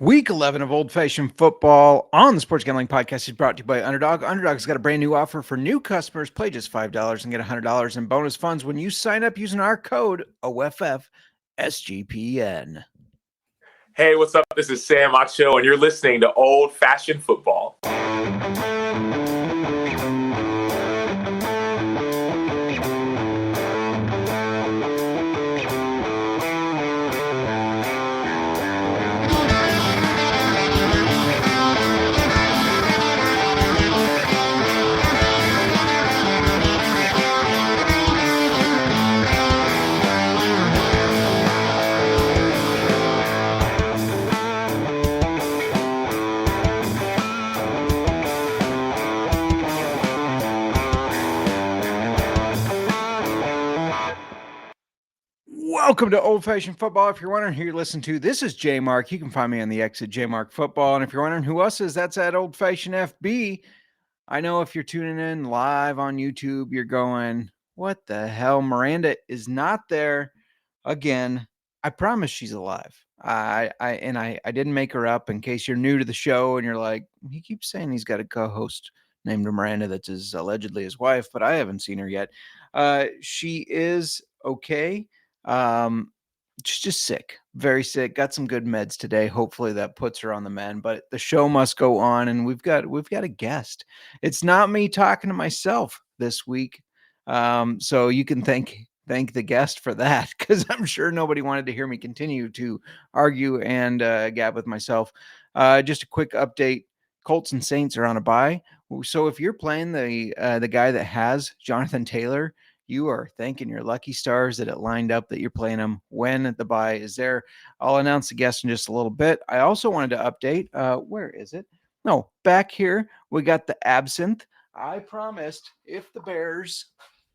Week 11 of Old Fashioned Football on the Sports Gambling Podcast is brought to you by Underdog. Underdog's got a brand new offer for new customers. Play just $5 and get $100 in bonus funds when you sign up using our code OFFSGPN. Hey, what's up? This is Sam Acho, and you're listening to Old Fashioned Football. Welcome to Old Fashioned Football. If you're wondering who you're listening to, this is JMark. You can find me on the X at JMark Football. And if you're wondering who us is, that's at Old Fashioned FB. I know if you're tuning in live on YouTube, you're going, what the hell? Miranda is not there again. I promise she's alive. I didn't make her up. In case you're new to the show and you're like, he keeps saying he's got a co-host named Miranda that's allegedly his wife, but I haven't seen her yet. She is okay. She's just sick, very sick. Got some good meds today. Hopefully that puts her on the mend, but the show must go on, and we've got a guest. It's not me talking to myself this week. So you can thank the guest for that, because I'm sure nobody wanted to hear me continue to argue and gab with myself. Just a quick update. Colts and Saints are on a bye. So if you're playing the guy that has Jonathan Taylor, you are thanking your lucky stars that it lined up that you're playing him when the bye is there. I'll announce the guest in just a little bit. I also wanted to update. Where is it? No, back here, we got the absinthe. I promised if the Bears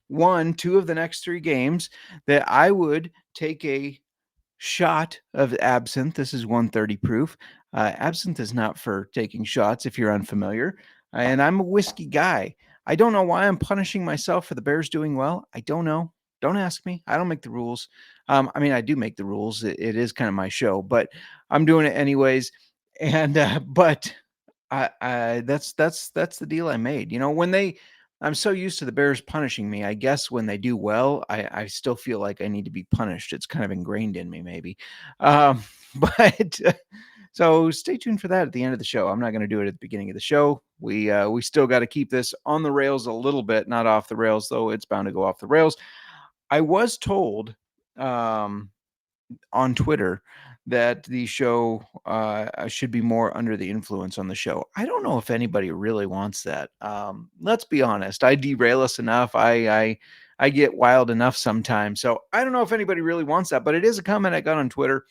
won 2 of the next 3 games that I would take a shot of absinthe. This is 130 proof. Absinthe is not for taking shots if you're unfamiliar. And I'm a whiskey guy. I don't know why I'm punishing myself for the Bears doing well. I don't know. Don't ask me. I don't make the rules. I mean, I do make the rules. It is kind of my show, but I'm doing it anyways. And but that's the deal I made. You know, I'm so used to the Bears punishing me. I guess when they do well, I still feel like I need to be punished. It's kind of ingrained in me, maybe. But so stay tuned for that at the end of the show. I'm not going to do it at the beginning of the show. We still got to keep this on the rails a little bit, not off the rails, though it's bound to go off the rails. I was told on Twitter that the show should be more under the influence on the show. I don't know if anybody really wants that. Let's be honest. I derail us enough. I get wild enough sometimes. So I don't know if anybody really wants that, but it is a comment I got on Twitter.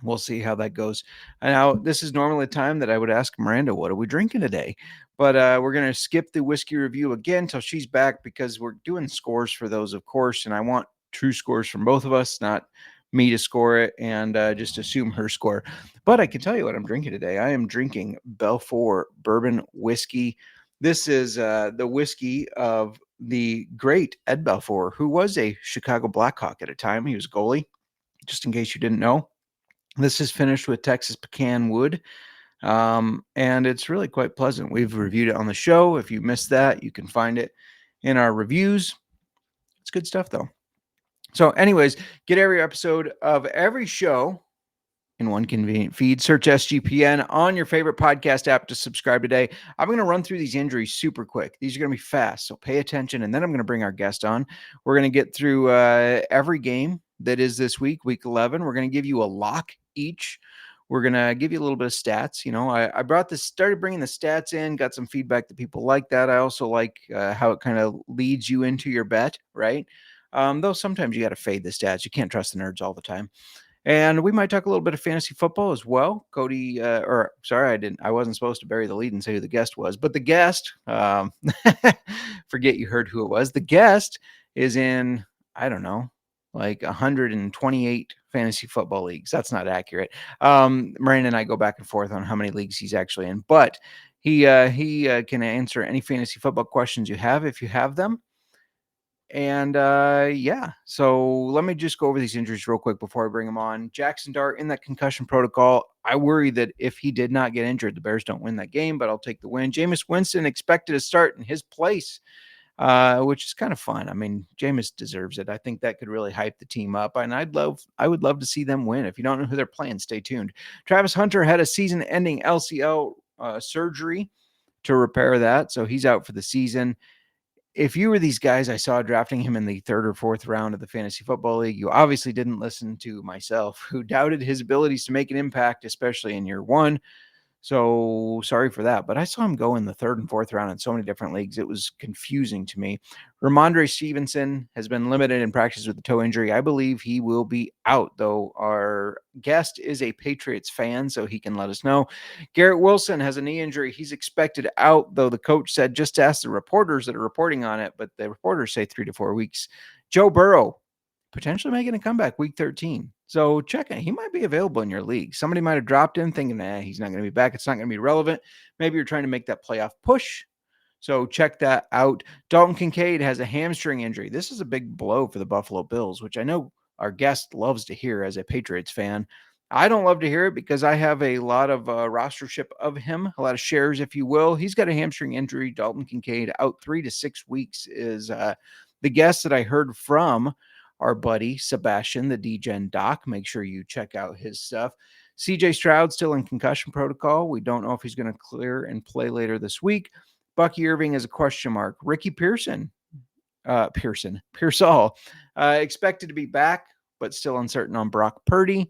We'll see how that goes. Now, this is normally a time that I would ask Miranda, what are we drinking today? But we're going to skip the whiskey review again until she's back, because we're doing scores for those, of course, and I want true scores from both of us, not me to score it and just assume her score. But I can tell you what I'm drinking today. I am drinking Belfour bourbon whiskey. This is the whiskey of the great Ed Belfour, who was a Chicago Blackhawk at a time. He was goalie, just in case you didn't know. This is finished with Texas pecan wood, and it's really quite pleasant. We've reviewed it on the show. If you missed that, you can find it in our reviews. It's good stuff, though. So anyways, get every episode of every show in one convenient feed. Search SGPN on your favorite podcast app to subscribe today. I'm going to run through these injuries super quick. These are going to be fast, so pay attention, and then I'm going to bring our guest on. We're going to get through every game that is this week, week 11. We're going to give you a lock each. We're going to give you a little bit of stats. You know, I started bringing the stats in, got some feedback that people like that. I also like how it kind of leads you into your bet, right? Though sometimes you got to fade the stats. You can't trust the nerds all the time. And we might talk a little bit of fantasy football as well. Cody, I wasn't supposed to bury the lead and say who the guest was, but the guest, forget you heard who it was. The guest is in, I don't know, like 128 fantasy football leagues. That's not accurate. Miranda and I go back and forth on how many leagues he's actually in, but he can answer any fantasy football questions you have if you have them. Yeah, so let me just go over these injuries real quick before I bring him on. Jackson Dart in that concussion protocol. I worry that if he did not get injured, the Bears don't win that game, but I'll take the win. Jameis Winston expected to start in his place, which is kind of fun. I mean, Jameis deserves it. I think that could really hype the team up, and I would love to see them win. If you don't know who they're playing, stay tuned. Travis Hunter had a season-ending LCL surgery to repair that, so he's out for the season. If you were these guys I saw drafting him in the third or fourth round of the fantasy football league, you obviously didn't listen to myself, who doubted his abilities to make an impact, especially in year one. So sorry for that. But I saw him go in the third and fourth round in so many different leagues. It was confusing to me. Ramondre Stevenson has been limited in practice with a toe injury. I believe he will be out, though our guest is a Patriots fan, so he can let us know. Garrett Wilson has a knee injury. He's expected out, though the coach said just ask the reporters that are reporting on it, but the reporters say 3 to 4 weeks. Joe Burrow potentially making a comeback week 13. So check it. He might be available in your league. Somebody might have dropped him thinking, he's not going to be back. It's not going to be relevant. Maybe you're trying to make that playoff push. So check that out. Dalton Kincaid has a hamstring injury. This is a big blow for the Buffalo Bills, which I know our guest loves to hear as a Patriots fan. I don't love to hear it because I have a lot of rostership of him, a lot of shares, if you will. He's got a hamstring injury. Dalton Kincaid out 3 to 6 weeks is the guest that I heard from our buddy Sebastian, the DGen Doc. Make sure you check out his stuff. CJ Stroud still in concussion protocol. We don't know if he's going to clear and play later this week. Bucky Irving is a question mark. Ricky Pearsall, expected to be back, but still uncertain on Brock Purdy.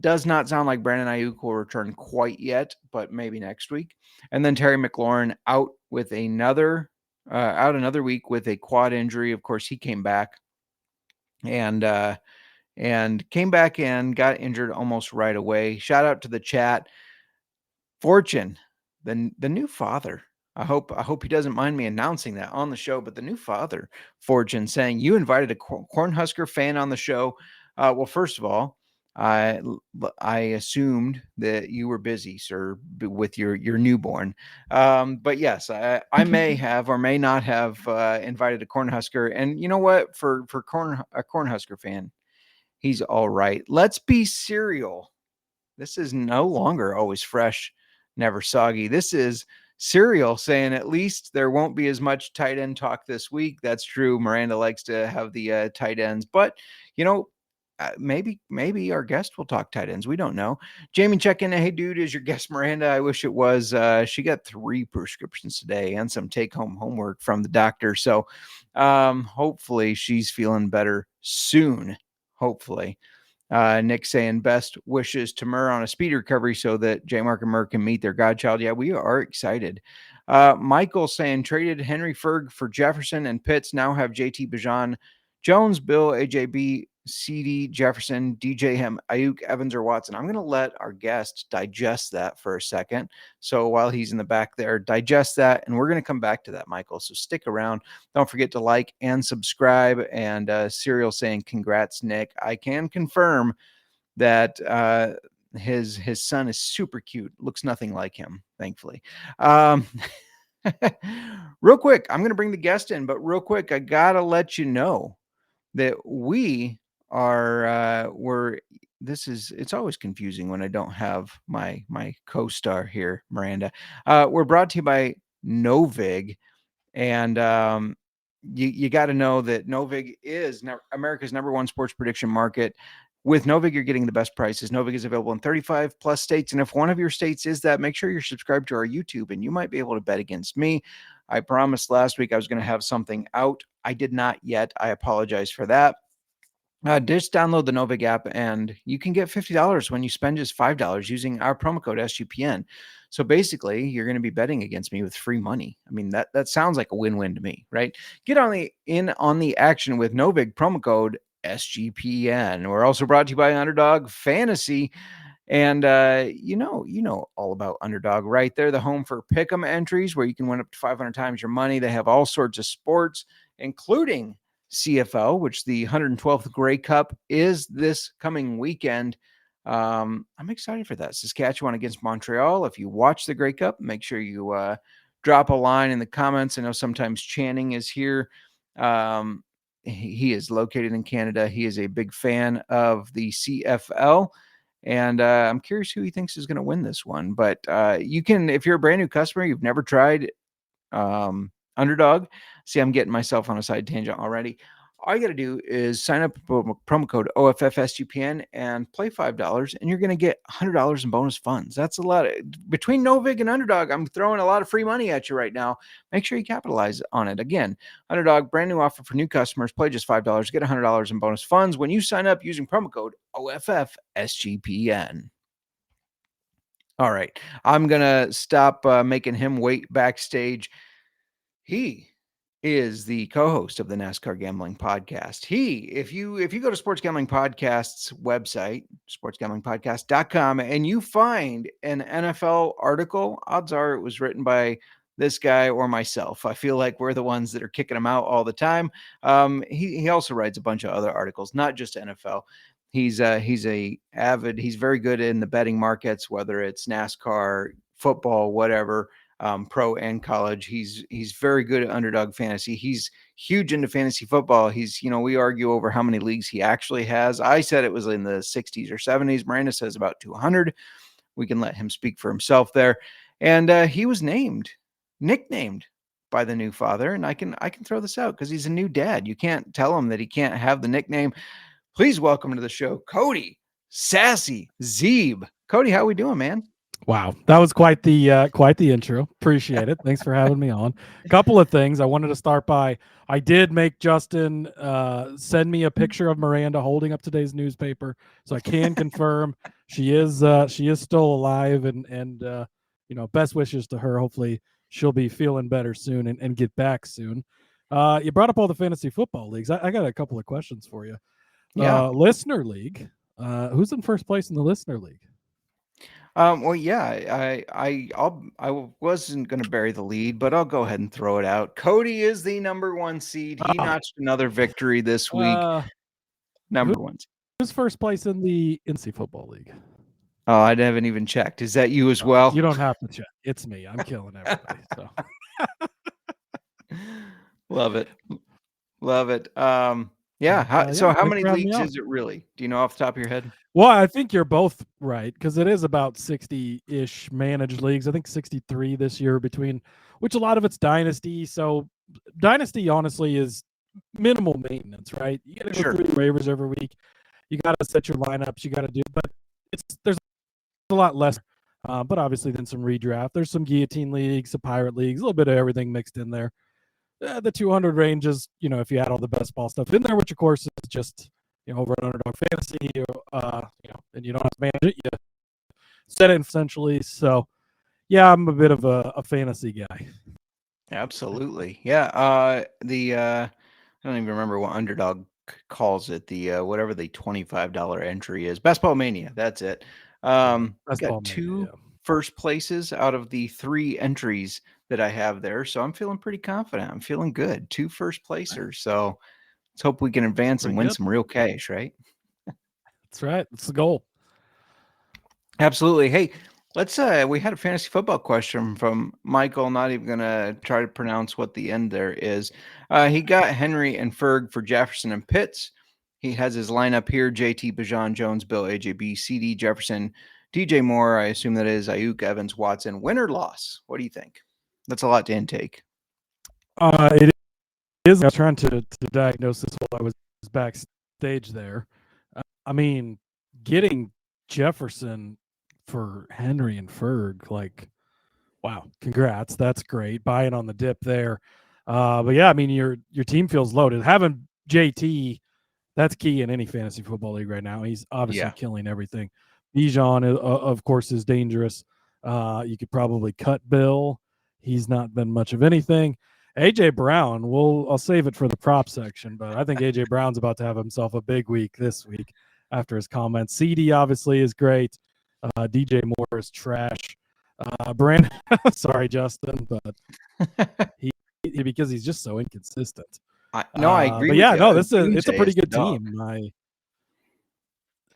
Does not sound like Brandon Ayuk will return quite yet, but maybe next week. And then Terry McLaurin out with another week with a quad injury. Of course, he came back and came back and got injured almost right away. Shout out to the chat. Fortune, the new father. I hope he doesn't mind me announcing that on the show, but the new father, Fortune, saying you invited a Cornhusker fan on the show. Well, first of all, I assumed that you were busy, sir, with your newborn. But yes, I may have or may not have invited a Cornhusker. And you know what? For a Cornhusker fan, he's all right. Let's be serial. This is no longer always fresh, never soggy. This is Serial saying at least there won't be as much tight end talk this week. That's true. Miranda likes to have the tight ends, but maybe our guest will talk tight ends. We don't know. Jamie check in. Hey, dude, is your guest Miranda? I wish it was. She got 3 prescriptions today and some take-home homework from the doctor. So hopefully she's feeling better soon. Hopefully. Nick saying best wishes to Murr on a speedy recovery so that JMark and Murr can meet their godchild. Yeah, we are excited. Michael saying traded Henry Ferg for Jefferson and Pitts. Now have JT Bajan, Jones, Bill, AJB, CD, Jefferson, DJ Hem, Ayuk, Evans, or Watson. I'm going to let our guest digest that for a second. So while he's in the back there, digest that. And we're going to come back to that, Michael. So stick around. Don't forget to like and subscribe. And Serial saying, congrats, Nick. I can confirm that his son is super cute. Looks nothing like him, thankfully. Real quick, I'm going to bring the guest in, but real quick, I got to let you know that we are it's always confusing when I don't have my co-star here, Miranda. We're brought to you by Novig, and you got to know that Novig is America's #1 sports prediction market. With Novig, you're getting the best prices. Novig is available in 35 plus states. And if one of your states is that, make sure you're subscribed to our YouTube and you might be able to bet against me. I promised last week I was going to have something out. I did not yet. I apologize for that. Just download the Novig app and you can get $50 when you spend just $5 using our promo code SGPN. So basically, you're going to be betting against me with free money. I mean, that sounds like a win-win to me, right? Get on the action with Novig promo code SGPN. We're also brought to you by Underdog Fantasy. And you know all about Underdog, right? They're the home for pick'em entries where you can win up to 500 times your money. They have all sorts of sports, including CFL, which the 112th Grey Cup is this coming weekend. I'm excited for that. Saskatchewan against Montreal. If you watch the Grey Cup, make sure you drop a line in the comments. I know sometimes Channing is here. He is located in Canada. He is a big fan of the CFL. And I'm curious who he thinks is going to win this one. But you can, if you're a brand new customer, you've never tried Underdog. See, I'm getting myself on a side tangent already. All you got to do is sign up with promo code OFFSGPN and play $5, and you're going to get $100 in bonus funds. That's a lot. Between Novig and Underdog, I'm throwing a lot of free money at you right now. Make sure you capitalize on it. Again, Underdog, brand new offer for new customers. Play just $5, get $100 in bonus funds when you sign up using promo code OFFSGPN. All right. I'm going to stop making him wait backstage. He is the co-host of the NASCAR Gambling Podcast. If you go to Sports Gambling Podcast's website, sportsgamblingpodcast.com, and you find an NFL article, odds are it was written by this guy or myself. I feel like we're the ones that are kicking him out all the time. He also writes a bunch of other articles, not just NFL. He's very good in the betting markets, whether it's NASCAR, football, whatever. Pro and college. He's very good at Underdog fantasy. He's huge into fantasy football. We argue over how many leagues he actually has. I said it was in the 60s or 70s. Miranda says about 200. We can let him speak for himself there. And he was nicknamed by the new father. And I can throw this out because he's a new dad. You can't tell him that he can't have the nickname. Please welcome to the show, Cody Sassy Zeeb. Cody, how we doing, man? Wow, that was quite the intro. Appreciate it. Thanks for having me on. A couple of things I wanted to start by. I did make Justin send me a picture of Miranda holding up today's newspaper, so I can confirm she is still alive, and best wishes to her. Hopefully, she'll be feeling better soon and get back soon. You brought up all the fantasy football leagues. I got a couple of questions for you. Yeah, Listener League. Who's in first place in the Listener League? Well, yeah, I wasn't going to bury the lead, but I'll go ahead and throw it out. Cody is the number one seed. He notched another victory this week. Number one. Who's first place in the NC Football League? Oh, I haven't even checked. Is that you as well? You don't have to check. It's me. I'm killing everybody. So love it. Yeah. How many leagues is it really? Do you know off the top of your head? Well, I think you're both right because it is about 60-ish managed leagues. I think 63 this year which a lot of it's dynasty. So dynasty, honestly, is minimal maintenance, right? You got to go through the waivers every week. You got to set your lineups. You got to do, but there's a lot less. But obviously, then some redraft. There's some guillotine leagues, some pirate leagues, a little bit of everything mixed in there. The 200 range is, if you add all the best ball stuff in there, which of course is just, over an Underdog fantasy, and you don't have to manage it. You set it essentially. So, yeah, I'm a bit of a fantasy guy. Absolutely. Yeah. I don't even remember what Underdog calls it. The whatever the $25 entry is. Best Ball Mania. That's it. Got two first places out of the 3 entries that I have there. So I'm feeling pretty confident. I'm feeling good. 2 first placers. So let's hope we can advance and win some real cash, right? That's right. That's the goal. Absolutely. Hey, let's we had a fantasy football question from Michael. Not even gonna try to pronounce what the end there is. He got Henry and Ferg for Jefferson and Pitts. He has his lineup here: JT, Bijan, Jones, Bill, AJB, CD, Jefferson, DJ Moore. I assume that is Ayuk, Evans, Watson. Win or loss? What do you think? That's a lot to intake. It is. I was trying to diagnose this while I was backstage there. I mean, getting Jefferson for Henry and Ferg, wow, congrats. That's great. Buying on the dip there. But yeah, I mean, your team feels loaded. Having JT, that's key in any fantasy football league right now. He's obviously killing everything. Bijan, of course, is dangerous. You could probably cut Bill. He's not been much of anything. AJ Brown, I'll save it for the prop section, but I think AJ Brown's about to have himself a big week this week after his comments. CD obviously is great. DJ Moore is trash. Brandon, sorry, Justin, but he because he's just so inconsistent. I agree. But yeah, it's a pretty good team.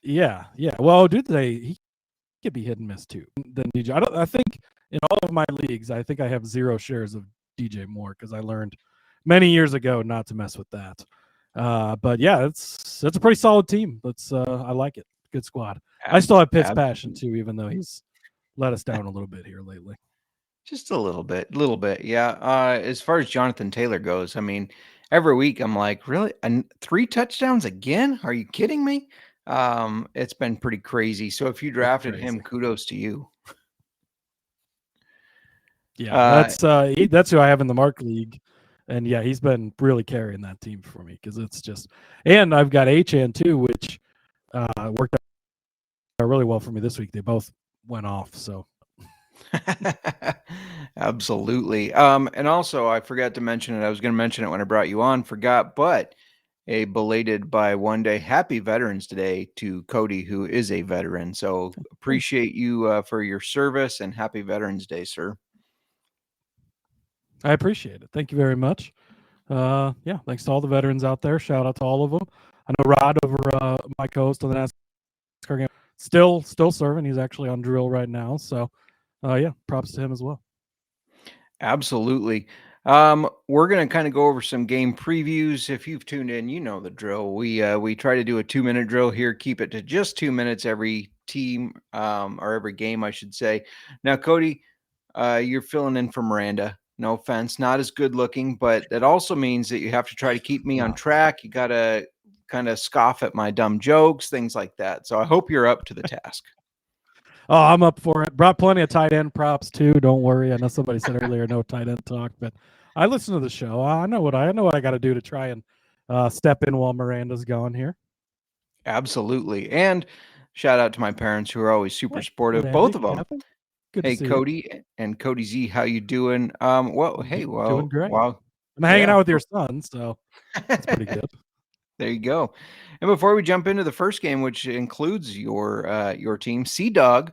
Yeah. Well, he could be hit and miss too. Then DJ, I think in all of my leagues, I think I have 0 shares of DJ Moore because I learned many years ago not to mess with that. But yeah, it's a pretty solid team. I like it. Good squad. I still have Pitt's passion too, even though he's let us down a little bit here lately. Just a little bit. Yeah. As far as Jonathan Taylor goes, I mean, every week I'm like, really? And 3 touchdowns again? Are you kidding me? It's been pretty crazy. So if you drafted him, kudos to you. Yeah, that's who I have in the Mark League. And yeah, he's been really carrying that team for me because it's just, and I've got Achan too, which worked out really well for me this week. They both went off. So absolutely. And also I forgot to mention it. I was going to mention it when I brought you on, forgot, but a belated by one day happy Veterans Day to Cody, who is a veteran. So appreciate you for your service and happy Veterans Day, sir. I appreciate it. Thank you very much. Yeah, thanks to all the veterans out there. Shout out to all of them. I know Rod over my co-host on the NASCAR game still serving. He's actually on drill right now. So yeah, props to him as well. Absolutely. We're going to kind of go over some game previews. If you've tuned in, you know the drill. We try to do a 2-minute drill here, keep it to just 2 minutes every team, or every game, I should say. Now, Cody, you're filling in for Miranda. No offense, not as good looking, but that also means that you have to try to keep me on track. You got to kind of scoff at my dumb jokes, things like that. So I hope you're up to the task. Oh, I'm up for it. Brought plenty of tight end props too. Don't worry. I know somebody said earlier no tight end talk, but I listen to the show. I know what I got to do to try and step in while Miranda's gone here. Absolutely. And shout out to my parents who are always super supportive, both of them. Good hey, to see Cody you. And Cody Z, how you doing? Well, hey, well, doing great. Wow. I'm hanging out with your son, so that's pretty good. There you go. And before we jump into the first game, which includes your team, Sea Dog,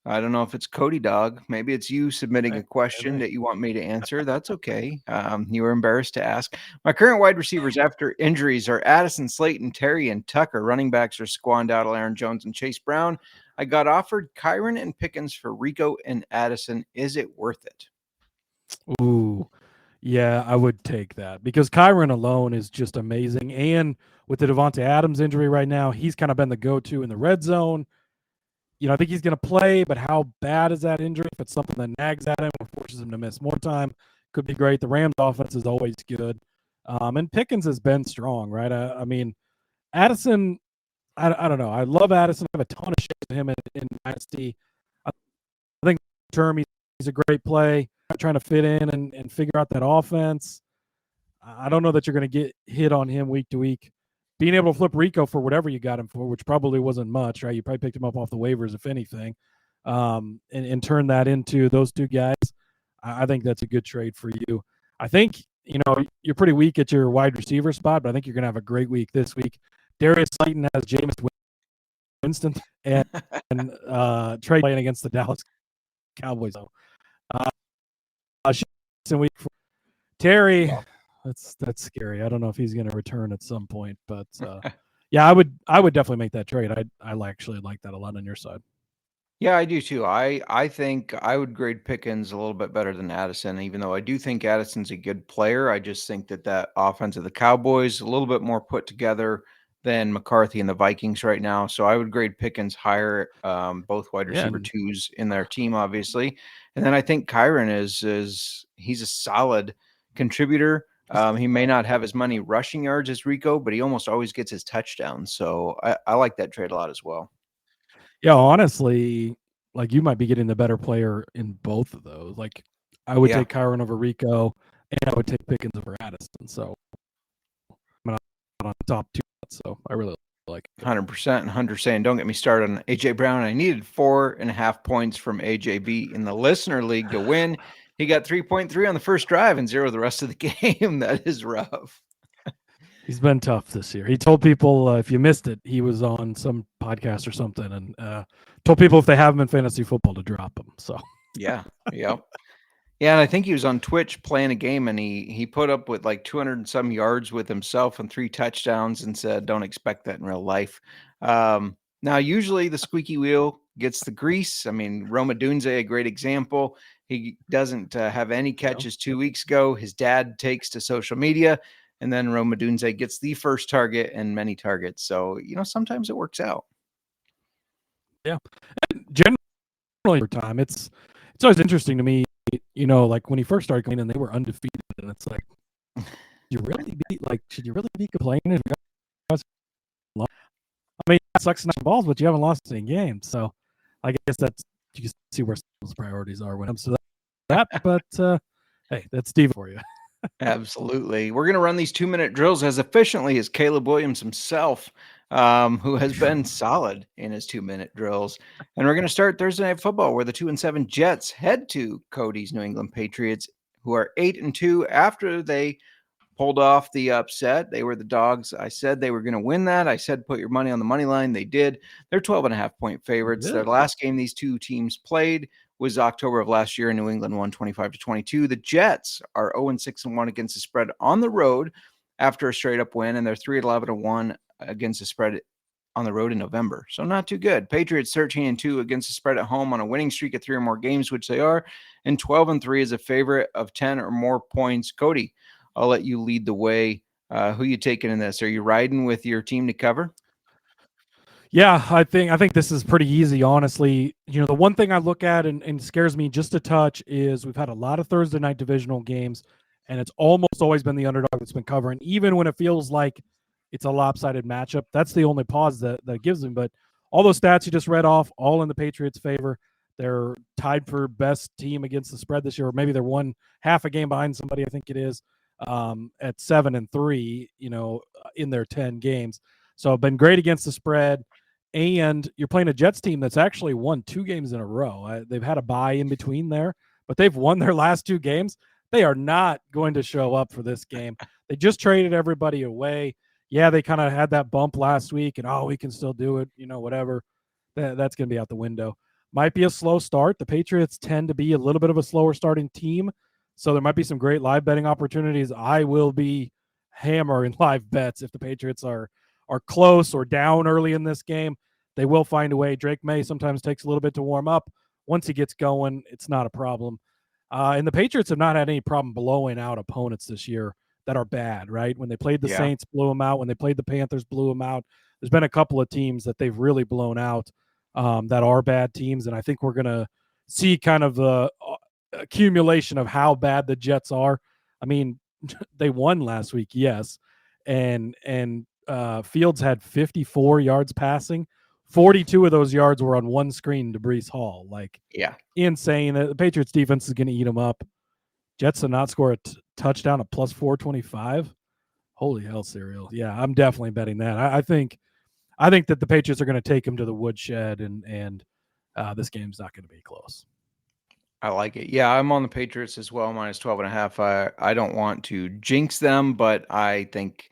I don't know if it's Cody Dog. Maybe it's you submitting a question that you want me to answer. That's okay. You were embarrassed to ask. My current wide receivers after injuries are Addison, Slayton, Terry, and Tucker. Running backs are Squan Dowdle, Aaron Jones, and Chase Brown. I got offered Kyron and Pickens for Rico and Addison. Is it worth it? Ooh, yeah, I would take that because Kyron alone is just amazing. And with the Devontae Adams injury right now, he's kind of been the go-to in the red zone. You know, I think he's going to play, but how bad is that injury? If it's something that nags at him or forces him to miss more time, could be great. The Rams offense is always good. And Pickens has been strong, right? I mean, Addison, I don't know. I love Addison. I have a ton of shares of him in Dynasty. I think term he's a great play. Trying to fit in and figure out that offense. I don't know that you're going to get hit on him week to week. Being able to flip Rico for whatever you got him for, which probably wasn't much, right? You probably picked him up off the waivers, if anything, and turn that into those two guys. I think that's a good trade for you. I think, you're pretty weak at your wide receiver spot, but I think you're going to have a great week this week. Darius Slayton has Jameis Winston and Trey playing against the Dallas Cowboys. So, week for Terry. Yeah. That's scary. I don't know if he's going to return at some point, but yeah, I would definitely make that trade. I actually like that a lot on your side. Yeah, I do too. I think I would grade Pickens a little bit better than Addison, even though I do think Addison's a good player. I just think that offense of the Cowboys a little bit more put together than McCarthy and the Vikings right now. So I would grade Pickens higher, both wide receiver twos in their team, obviously. And then I think Kyron he's a solid contributor. He may not have as many rushing yards as Rico, but he almost always gets his touchdowns. So I like that trade a lot as well. Yeah, honestly, like you might be getting the better player in both of those. Like I would take Kyron over Rico, and I would take Pickens over Addison. So I'm not on the top two. So I really like 100%. And Hunter saying, don't get me started on AJ Brown. I needed 4.5 points from AJB in the listener league to win. He got 3.3 on the first drive and 0 the rest of the game. That is rough. He's been tough this year. He told people, if you missed it, he was on some podcast or something and told people if they have him in fantasy football to drop him. So yeah. Yeah, and I think he was on Twitch playing a game, and he put up with like 200 and some yards with himself and 3 touchdowns and said, don't expect that in real life. Now, usually the squeaky wheel gets the grease. I mean, Roma Dunze, a great example. He doesn't have any catches 2 weeks ago. His dad takes to social media, and then Rome Odunze gets the first target and many targets. So, sometimes it works out. Yeah. And generally over time, it's always interesting to me, like when he first started coming in, they were undefeated, and it's like, should you really be complaining? I mean, it sucks not balls, but you haven't lost any games. So I guess you can see where those priorities are when it comes to that. But hey, that's Steve for you. Absolutely. We're going to run these 2-minute drills as efficiently as Caleb Williams himself, who has been solid in his 2-minute drills. And we're going to start Thursday Night Football, where the 2-7 Jets head to Cody's New England Patriots, who are 8-2 after they pulled off the upset. They were the dogs. I said they were going to win that. I said put your money on the money line. They did. They're 12.5-point favorites. Their last game these two teams played was October of last year, and New England won 25-22. The Jets are 0-6-1 against the spread on the road after a straight-up win, and they're 3-11-1 against the spread on the road in November. So not too good. Patriots 13-2 against the spread at home on a winning streak of 3 or more games, which they are, and 12-3 is a favorite of 10 or more points. Cody, I'll let you lead the way. Who you taking in this? Are you riding with your team to cover? Yeah, I think this is pretty easy, honestly. The one thing I look at and scares me just a touch is we've had a lot of Thursday night divisional games, and it's almost always been the underdog that's been covering, even when it feels like it's a lopsided matchup. That's the only pause that gives them. But all those stats you just read off, all in the Patriots' favor. They're tied for best team against the spread this year, or maybe they're one half a game behind somebody, I think it is, at 7-3, in their 10 games. So been great against the spread. And you're playing a Jets team that's actually won 2 games in a row. They've had a bye in between there, but they've won their last 2 games. They are not going to show up for this game. They just traded everybody away. Yeah, they kind of had that bump last week, and we can still do it, whatever. That's going to be out the window. Might be a slow start. The Patriots tend to be a little bit of a slower starting team, so there might be some great live betting opportunities. I will be hammering live bets if the Patriots are close or down early in this game. They will find a way. Drake May sometimes takes a little bit to warm up. Once he gets going, it's not a problem. And the Patriots have not had any problem blowing out opponents this year that are bad, right? When they played the Saints, blew them out. When they played the Panthers, blew them out. There's been a couple of teams that they've really blown out that are bad teams, and I think we're going to see kind of the accumulation of how bad the Jets are. I mean, they won last week, yes, and Fields had 54 yards passing. 42 of those yards were on one screen to Breece Hall. Insane. The Patriots defense is going to eat them up. Jets to not score a touchdown at plus 425. Holy hell, cereal. Yeah, I'm definitely betting that. I think that the Patriots are going to take them to the woodshed, and this game's not going to be close. I like it. Yeah, I'm on the Patriots as well, minus 12.5. I don't want to jinx them, but I think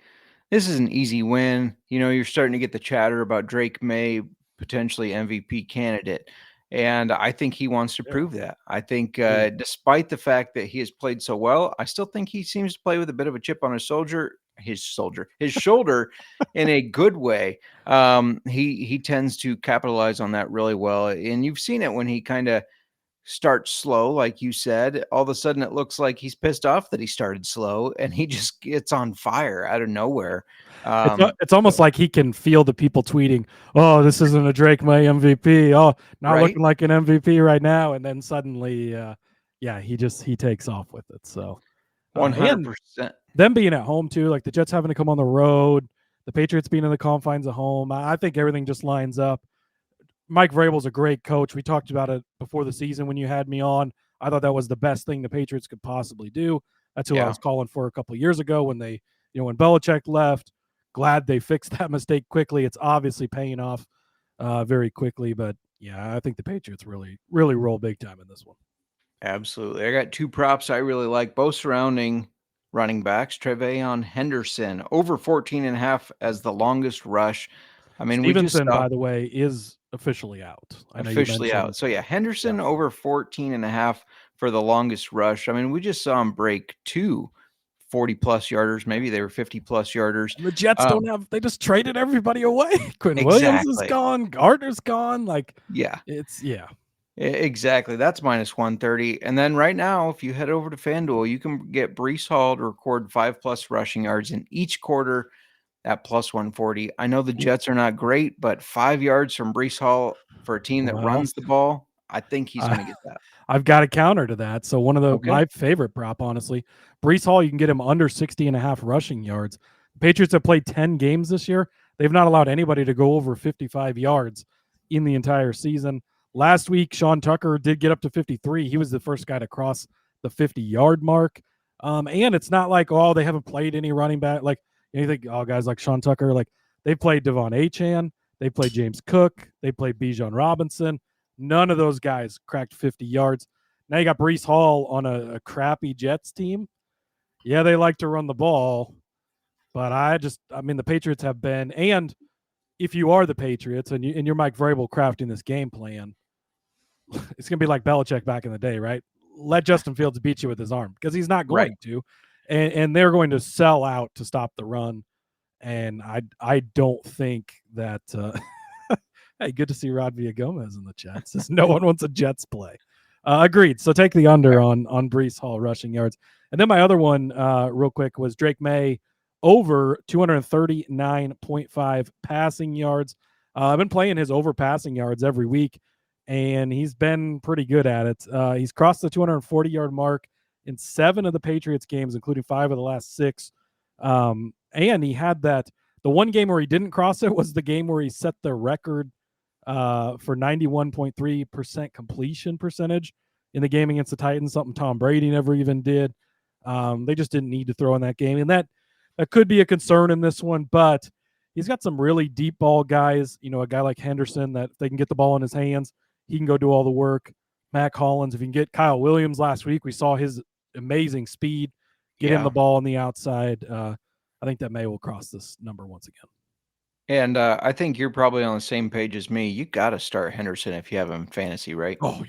this is an easy win. You're starting to get the chatter about Drake May, potentially MVP candidate. And I think he wants to prove that. I think despite the fact that he has played so well, I still think he seems to play with a bit of a chip on his shoulder in a good way. He tends to capitalize on that really well. And you've seen it when he kind of starts slow, like you said. All of a sudden it looks like he's pissed off that he started slow, and he just gets on fire out of nowhere. It's almost like he can feel the people tweeting, "Oh, this isn't a Drake May MVP. Oh, not looking like an MVP right now." And then suddenly, he takes off with it. So 100%. Them being at home too, like the Jets having to come on the road, the Patriots being in the confines of home. I think everything just lines up. Mike Vrabel's a great coach. We talked about it before the season when you had me on. I thought that was the best thing the Patriots could possibly do. That's who I was calling for a couple of years ago when when Belichick left. Glad they fixed that mistake quickly. It's obviously paying off very quickly. But yeah, I think the Patriots really, really roll big time in this one. Absolutely. I got 2 props I really like, both surrounding running backs. Tre'Veon Henderson over 14.5 as the longest rush. I mean, Stevenson, by the way, is officially out. Officially out. So yeah, Henderson over 14.5 for the longest rush. I mean, we just saw him break 2 40-plus yarders. Maybe they were 50-plus yarders. And the Jets they just traded everybody away. Quinn Williams is gone. Gardner's gone. Exactly. That's minus 130. And then right now, if you head over to FanDuel, you can get Brees Hall to record 5+ rushing yards in each quarter at plus 140. I know the Jets are not great, but 5 yards from Brees Hall for a team that Well, runs the ball, I think he's going to get that. I've got a counter to that. So one of Okay. my favorite prop, honestly, Brees Hall, you can get him under 60.5 rushing yards. The Patriots have played 10 games this year. They've not allowed anybody to go over 55 yards in the entire season. Last week, Sean Tucker did get up to 53. He was the first guy to cross the 50-yard mark. And it's not like, oh, they haven't played any running back. Like, you think, oh, guys like Sean Tucker, like they played Devon Achane, they played James Cook, they played Bijan Robinson. None of those guys cracked 50 yards. Now you got Brees Hall on a crappy Jets team. Yeah, they like to run the ball, but I mean, the Patriots have been, and if you are the Patriots and you're Mike Vrabel crafting this game plan, it's going to be like Belichick back in the day, right? Let Justin Fields beat you with his arm because he's not going to, and they're going to sell out to stop the run. And I don't think that. Hey, good to see Rod Villagomez in the chat. Says no one wants a Jets play. Agreed. So take the under on Brees Hall rushing yards. And then my other one, real quick, was Drake May over 239.5 passing yards. I've been playing his over passing yards every week, and he's been pretty good at it. He's crossed the 240-yard mark in 7 of the Patriots games, including 5 of the last 6. And he had that. The one game where he didn't cross it was the game where he set the record for 91.3% completion percentage in the game against the Titans, something Tom Brady never even did. They just didn't need to throw in that game. And that could be a concern in this one, but he's got some really deep ball guys, you know, a guy like Henderson that if they can get the ball in his hands, he can go do all the work. Mac Hollins, if you can get Kyle Williams last week, we saw his amazing speed, get him the ball on the outside. I think that May will cross this number once again. And I think you're probably on the same page as me. You got to start Henderson if you have him in fantasy, right? Oh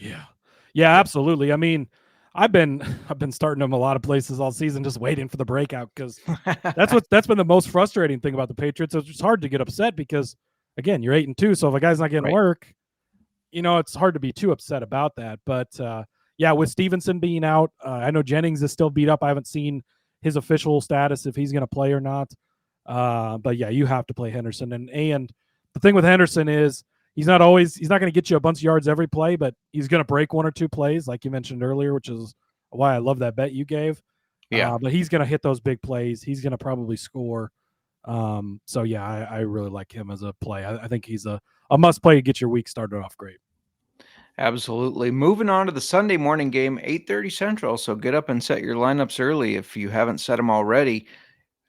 yeah, absolutely. I mean, I've been starting him a lot of places all season, just waiting for the breakout because that's been the most frustrating thing about the Patriots. It's hard to get upset because again, you're 8-2, so if a guy's not getting work, you know, it's hard to be too upset about that. But yeah, with Stevenson being out, I know Jennings is still beat up. I haven't seen his official status if he's going to play or not. But yeah, you have to play Henderson. And the thing with Henderson is he's not going to get you a bunch of yards every play, but he's going to break 1 or 2 plays, like you mentioned earlier, which is why I love that bet you gave. Yeah. But he's going to hit those big plays. He's going to probably score. So yeah, I really like him as a play. I think he's a must play to get your week started off great. Absolutely. Moving on to the Sunday morning game, 8:30 Central. So get up and set your lineups early if you haven't set them already.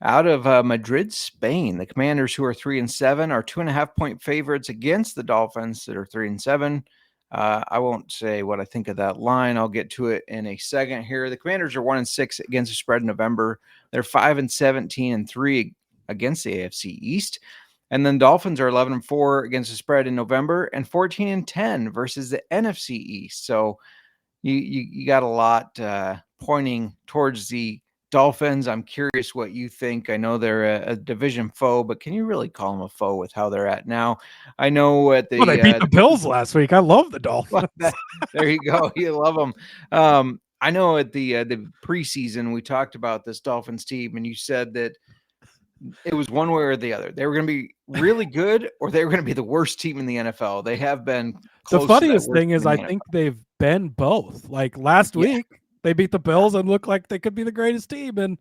Out of Madrid, Spain, the Commanders, who are 3-7, are 2.5-point favorites against the Dolphins that are 3-7. I won't say what I think of that line. I'll get to it in a second here. The Commanders are 1-6 against the spread in November. They're 5-17-3 against the AFC East. And then Dolphins are 11-4 against the spread in November and 14-10 versus the NFC East. So you got a lot pointing towards the Dolphins. I'm curious what you think. I know they're a division foe, but can you really call them a foe with how they're at now? I know at the they beat the Bills last week. I love the Dolphins. There you go. You love them. I know at the preseason we talked about this Dolphins team, and you said that it was one way or the other. They were going to be really good, or they were going to be the worst team in the NFL. They have been. The funniest thing is, I think they've been both. Like last week, they beat the Bills and looked like they could be the greatest team, and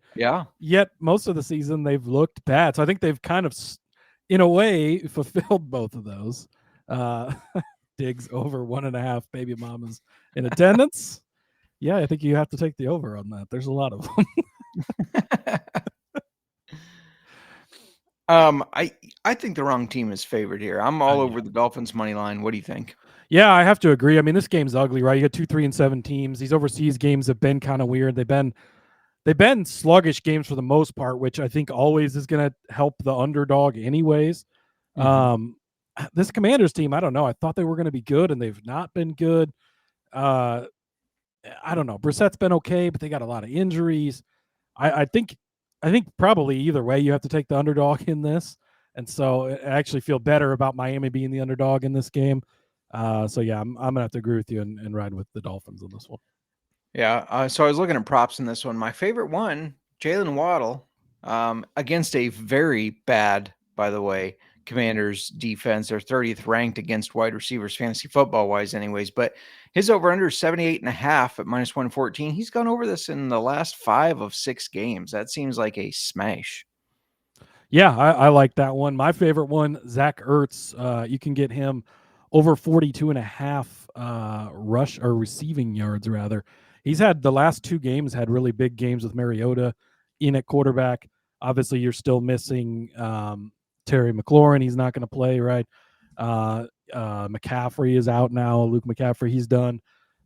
yet most of the season they've looked bad. So I think they've kind of, in a way, fulfilled both of those. Diggs over 1.5 baby mamas in attendance. Yeah, I think you have to take the over on that. There's a lot of them. I think the wrong team is favored here. I'm all over the Dolphins money line. What do you think? Yeah, I have to agree. I mean, this game's ugly, right? You got 2, 3-7 teams. These overseas games have been kind of weird. They've been sluggish games for the most part, which I think always is going to help the underdog anyways. This Commanders team, I don't know. I thought they were going to be good, and they've not been good. I don't know. Brissett's been okay, but they got a lot of injuries. I think probably either way, you have to take the underdog in this. And so I actually feel better about Miami being the underdog in this game. So yeah, I'm gonna have to agree with you and ride with the Dolphins on this one. Yeah. So I was looking at props in this one. My favorite one, Jalen Waddle, against a very bad, by the way, Commanders defense. They're 30th ranked against wide receivers, fantasy football wise, anyways. But his over under is 78.5 at minus 114. He's gone over this in the last 5 of 6 games. That seems like a smash. Yeah, I like that one. My favorite one, Zach Ertz. You can get him over 42.5 rush or receiving yards, rather. He's had the last 2 games, had really big games with Mariota in at quarterback. Obviously, you're still missing Terry McLaurin. He's not going to play, right? McCaffrey is out now. Luke McCaffrey, he's done.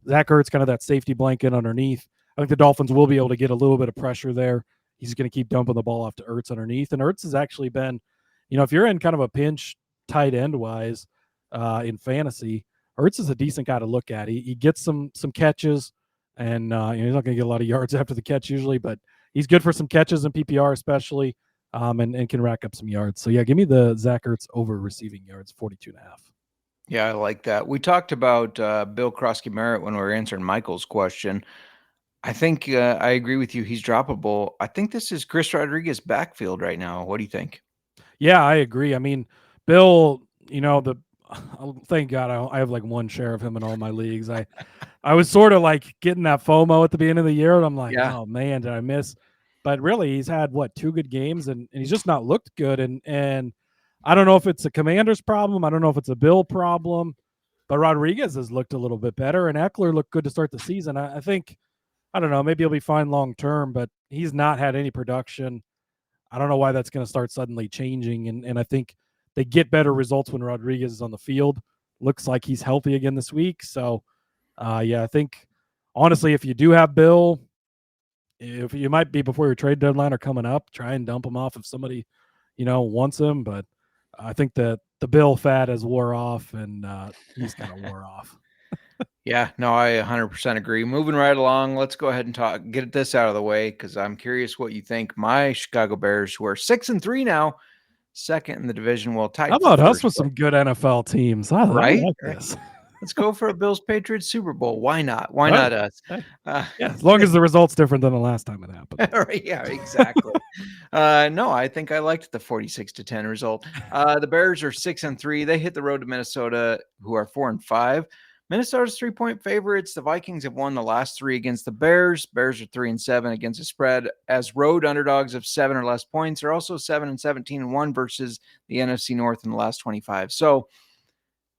Zach Ertz, kind of that safety blanket underneath. I think the Dolphins will be able to get a little bit of pressure there. He's going to keep dumping the ball off to Ertz underneath. And Ertz has actually been, if you're in kind of a pinch tight end wise in fantasy, Ertz is a decent guy to look at. He gets some catches, and he's not going to get a lot of yards after the catch usually, but he's good for some catches in PPR especially, and can rack up some yards. So yeah, give me the Zach Ertz over receiving yards, 42.5. Yeah, I like that. We talked about Bill Krosky-Merritt when we were answering Michael's question. I think I agree with you. He's droppable. I think this is Chris Rodriguez backfield right now. What do you think? Yeah, I agree. I mean, Bill, thank God I have like one share of him in all my leagues. I was sort of like getting that FOMO at the beginning of the year, and I'm like, oh man, did I miss? But really, he's had 2 good games, and he's just not looked good. And I don't know if it's a Commander's problem. I don't know if it's a Bill problem. But Rodriguez has looked a little bit better, and Eckler looked good to start the season. I think, I don't know, maybe he'll be fine long term, but he's not had any production. I don't know why that's going to start suddenly changing. And I think they get better results when Rodriguez is on the field. Looks like he's healthy again this week. So, yeah, I think, honestly, if you do have Bill, if you might be before your trade deadline or coming up, try and dump him off if somebody, wants him. But I think that the Bill fad has wore off, and he's kind of wore off. Yeah, no, I 100% agree. Moving right along, let's go ahead and get this out of the way because I'm curious what you think. My Chicago Bears, who are 6-3 now, second in the division, will tied. How about us with some good NFL teams? I like this. Let's go for a Bills Patriots Super Bowl. Why not? Why not us? Yeah, as long as the result's different than the last time it happened. Right, yeah, exactly. No, I think I liked the 46-10 result. The Bears are 6-3. They hit the road to Minnesota, who are 4-5. Minnesota's 3-point favorites. The Vikings have won the last 3 against the Bears. Bears are 3-7 against the spread as road underdogs of 7 or less points. They're also 7-17-1 versus the NFC North in the last 25. So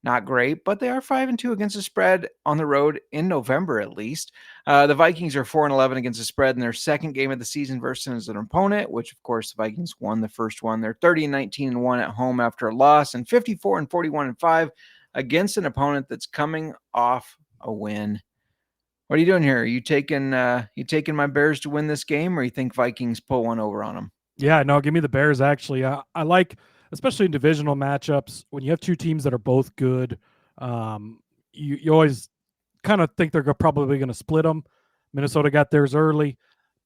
not great, but they are 5-2 against the spread on the road in November, at least. The Vikings are 4-11 against the spread in their second game of the season versus an opponent, which of course the Vikings won the first one. They're 30-19-1 at home after a loss, and 54-41-5 against an opponent that's coming off a win. What are you doing here? Are you taking my Bears to win this game, or you think Vikings pull one over on them? Yeah, no, give me the Bears, actually. I like, especially in divisional matchups, when you have 2 teams that are both good, you always kind of think they're probably going to split them. Minnesota got theirs early.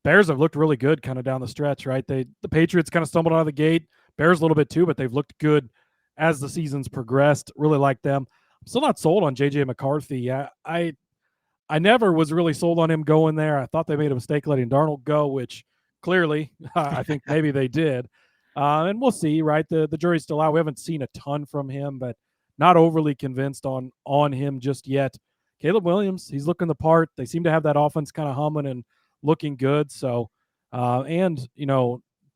Bears have looked really good kind of down the stretch, right? The Patriots kind of stumbled out of the gate. Bears a little bit too, but they've looked good as the season's progressed. Really like them. I'm still not sold on J.J. McCarthy. I never was really sold on him going there. I thought they made a mistake letting Darnold go, which clearly I think maybe they did. And we'll see, right? The jury's still out. We haven't seen a ton from him, but not overly convinced on him just yet. Caleb Williams, he's looking the part. They seem to have that offense kind of humming and looking good. So, and,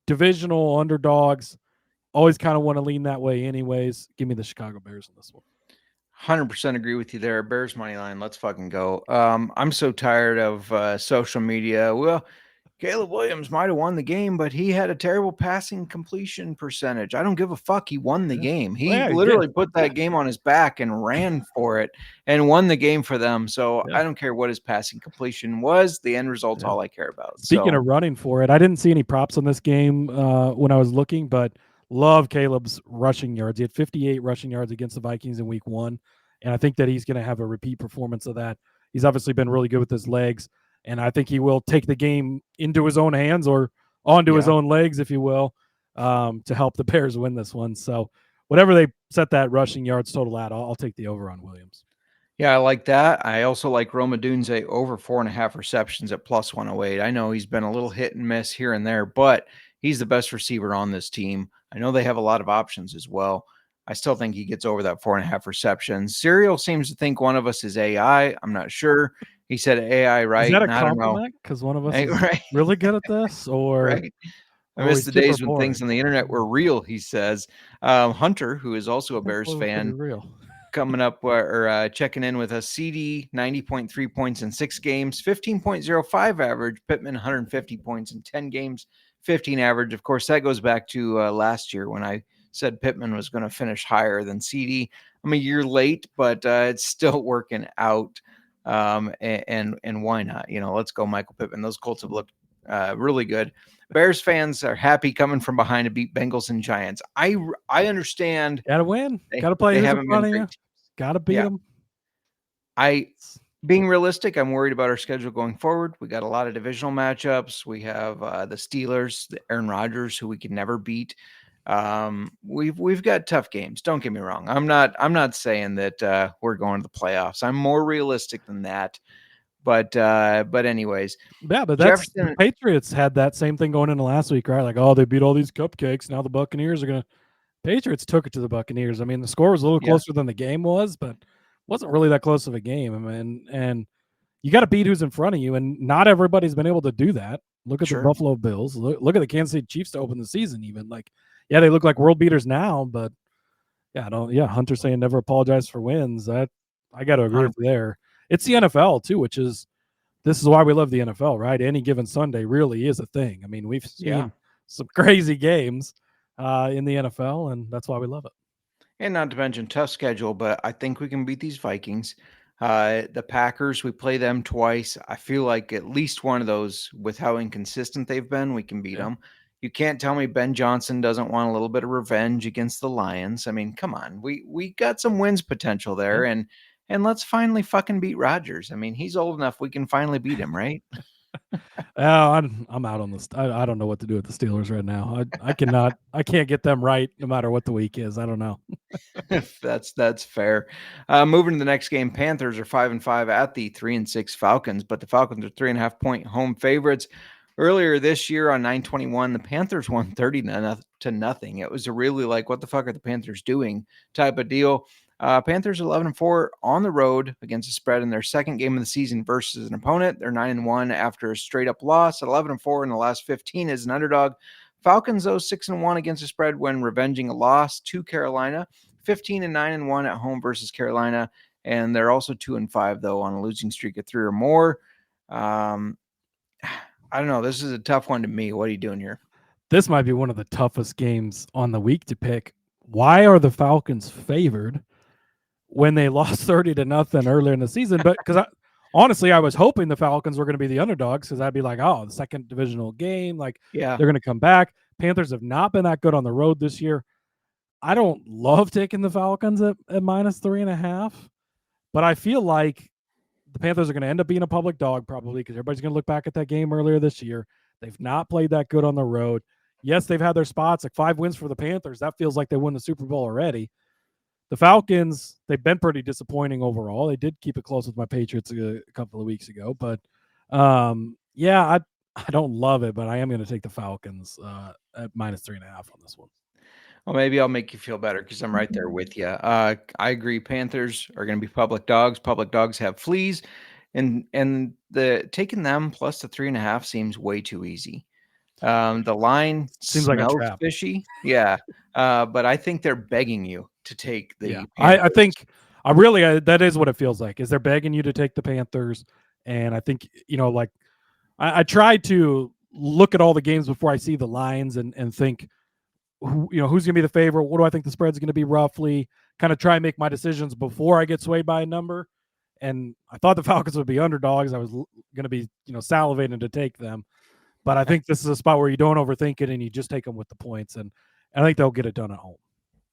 divisional underdogs, always kind of want to lean that way anyways. Give me the Chicago Bears in this one. 100% agree with you there. Bears money line. Let's fucking go. I'm so tired of social media. Well, Caleb Williams might have won the game, but he had a terrible passing completion percentage. I don't give a fuck. He won the game. He literally put that game on his back and ran for it and won the game for them. So I don't care what his passing completion was. The end result's all I care about. Speaking of running for it, I didn't see any props on this game when I was looking, but love Caleb's rushing yards. He had 58 rushing yards against the Vikings in week 1, and I think that he's going to have a repeat performance of that. He's obviously been really good with his legs, and I think he will take the game into his own hands or onto his own legs, if you will, to help the Bears win this one. So whatever they set that rushing yards total at, I'll take the over on Williams. Yeah, I like that. I also like Roma Dunze over 4.5 receptions at plus 108. I know he's been a little hit and miss here and there, but he's the best receiver on this team. I know they have a lot of options as well. I still think he gets over that 4.5 receptions. Serial seems to think one of us is AI. I'm not sure. He said AI, right? Is that a and I don't know. compliment? Because one of us is Right. really good at this, or Right. I or are we miss the super days when boring? things on the internet were real, he says. Hunter, who is also a Bears Well, pretty fan, real. coming up or checking in with us. CD 90.3 points in 6 games, 15.05 average. Pittman 150 points in 10 games, 15 average. Of course, that goes back to last year when I said Pittman was going to finish higher than CD. I'm a year late, but it's still working out. And why not? Let's go Michael Pittman. Those Colts have looked really good. Bears fans are happy coming from behind to beat Bengals and Giants. I understand. Gotta win. Gotta play They who's in haven't front been of you. great. Gotta beat Yeah. them. Being realistic, I'm worried about our schedule going forward. We got a lot of divisional matchups. We have the Steelers, the Aaron Rodgers, who we can never beat. We've got tough games. Don't get me wrong. I'm not saying that we're going to the playoffs. I'm more realistic than that. But anyways, Yeah, but that's the Patriots had that same thing going into last week, right? Like, oh, they beat all these cupcakes. Now the Buccaneers are gonna. Patriots took it to the Buccaneers. I mean, the score was a little closer than the game was, but wasn't really that close of a game. I mean, and you got to beat who's in front of you, and not everybody's been able to do that. Look at the Buffalo Bills. Look at the Kansas City Chiefs to open the season. Even like, yeah, they look like world beaters now, but yeah, Hunter saying never apologize for wins. I got to agree with you there. It's the NFL too, which is this is why we love the NFL, right? Any given Sunday really is a thing. I mean, we've seen some crazy games in the NFL, and that's why we love it. And not to mention tough schedule, but I think we can beat these Vikings. The Packers, we play them twice. I feel like at least one of those, with how inconsistent they've been, we can beat them. You can't tell me Ben Johnson doesn't want a little bit of revenge against the Lions. I mean, come on, we got some wins potential there, and let's finally fucking beat Rodgers. I mean, he's old enough; we can finally beat him, right? I'm out on this. I don't know what to do with the Steelers right now. I can't get them right no matter what the week is. I don't know. That's fair. Moving to the next game, Panthers are 5-5 at the 3-6 Falcons, but the Falcons are 3.5-point home favorites. Earlier this year on 9/21, the Panthers won 30 to nothing. It was a really like, what the fuck are the Panthers doing type of deal. Panthers 11-4 on the road against the spread in their second game of the season versus an opponent. They're 9-1 after a straight up loss. 11-4 in the last 15 as an underdog. Falcons, though, 6-1 against the spread when revenging a loss to Carolina. 15-9-1 at home versus Carolina, and they're also 2-5 though on a losing streak of 3 or more. I don't know. This is a tough one to me. What are you doing here? This might be one of the toughest games on the week to pick. Why are the Falcons favored when they lost 30 to nothing earlier in the season? But because honestly, I was hoping the Falcons were going to be the underdogs because I'd be like, oh, the second divisional game, like they're going to come back. Panthers have not been that good on the road this year. I don't love taking the Falcons at -3.5, but I feel like the Panthers are going to end up being a public dog probably because everybody's going to look back at that game earlier this year. They've not played that good on the road. Yes, they've had their spots, like 5 wins for the Panthers. That feels like they won the Super Bowl already. The Falcons, they've been pretty disappointing overall. They did keep it close with my Patriots a couple of weeks ago, but I don't love it, but I am going to take the Falcons at -3.5 on this one. Well, maybe I'll make you feel better because I'm right there with you. I agree. Panthers are going to be public dogs. Public dogs have fleas, and the taking them plus the 3.5 seems way too easy. The line seems like a trap. Fishy, but I think they're begging you to take the. Yeah, I think that is what it feels like. Is they're begging you to take the Panthers, and I think like I try to look at all the games before I see the lines and think. Who's going to be the favorite? What do I think the spread's going to be roughly? Kind of try and make my decisions before I get swayed by a number. And I thought the Falcons would be underdogs. I was going to be, salivating to take them. But I think this is a spot where you don't overthink it and you just take them with the points. And I think they'll get it done at home.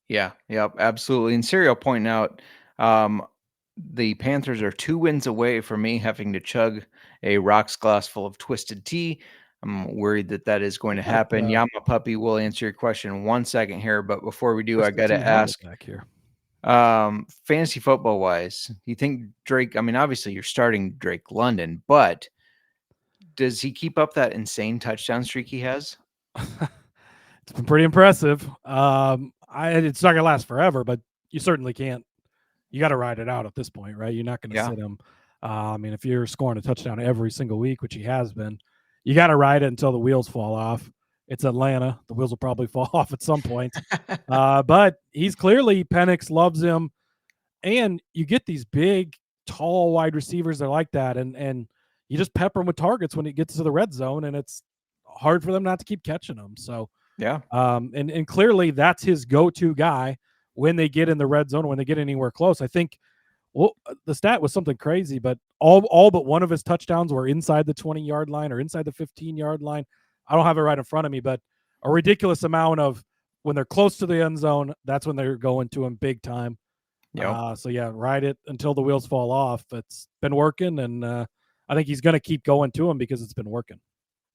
Yeah, yep, absolutely. And Serial pointing out the Panthers are 2 wins away from me having to chug a rocks glass full of twisted tea. I'm worried that is going to happen. Yama Puppy will answer your question in 1 second here, but before we do, I got to ask, back here. fantasy football wise, you think Drake, I mean, obviously you're starting Drake London, but does he keep up that insane touchdown streak he has? It's been pretty impressive. It's not gonna last forever, but you certainly can't. You got to ride it out at this point, right? You're not going to sit him. I mean, if you're scoring a touchdown every single week, which he has been, you got to ride it until the wheels fall off. It's Atlanta. The wheels will probably fall off at some point. But he's clearly, Penix loves him. And you get these big, tall wide receivers that are like that. And you just pepper them with targets when it gets to the red zone, and it's hard for them not to keep catching them. So, and clearly that's his go-to guy when they get in the red zone, when they get anywhere close. I think, well, the stat was something crazy, but all but one of his touchdowns were inside the 20-yard line or inside the 15-yard line. I don't have it right in front of me, but a ridiculous amount of when they're close to the end zone, that's when they're going to him big time. So ride it until the wheels fall off. It's been working, and I think he's going to keep going to him because it's been working.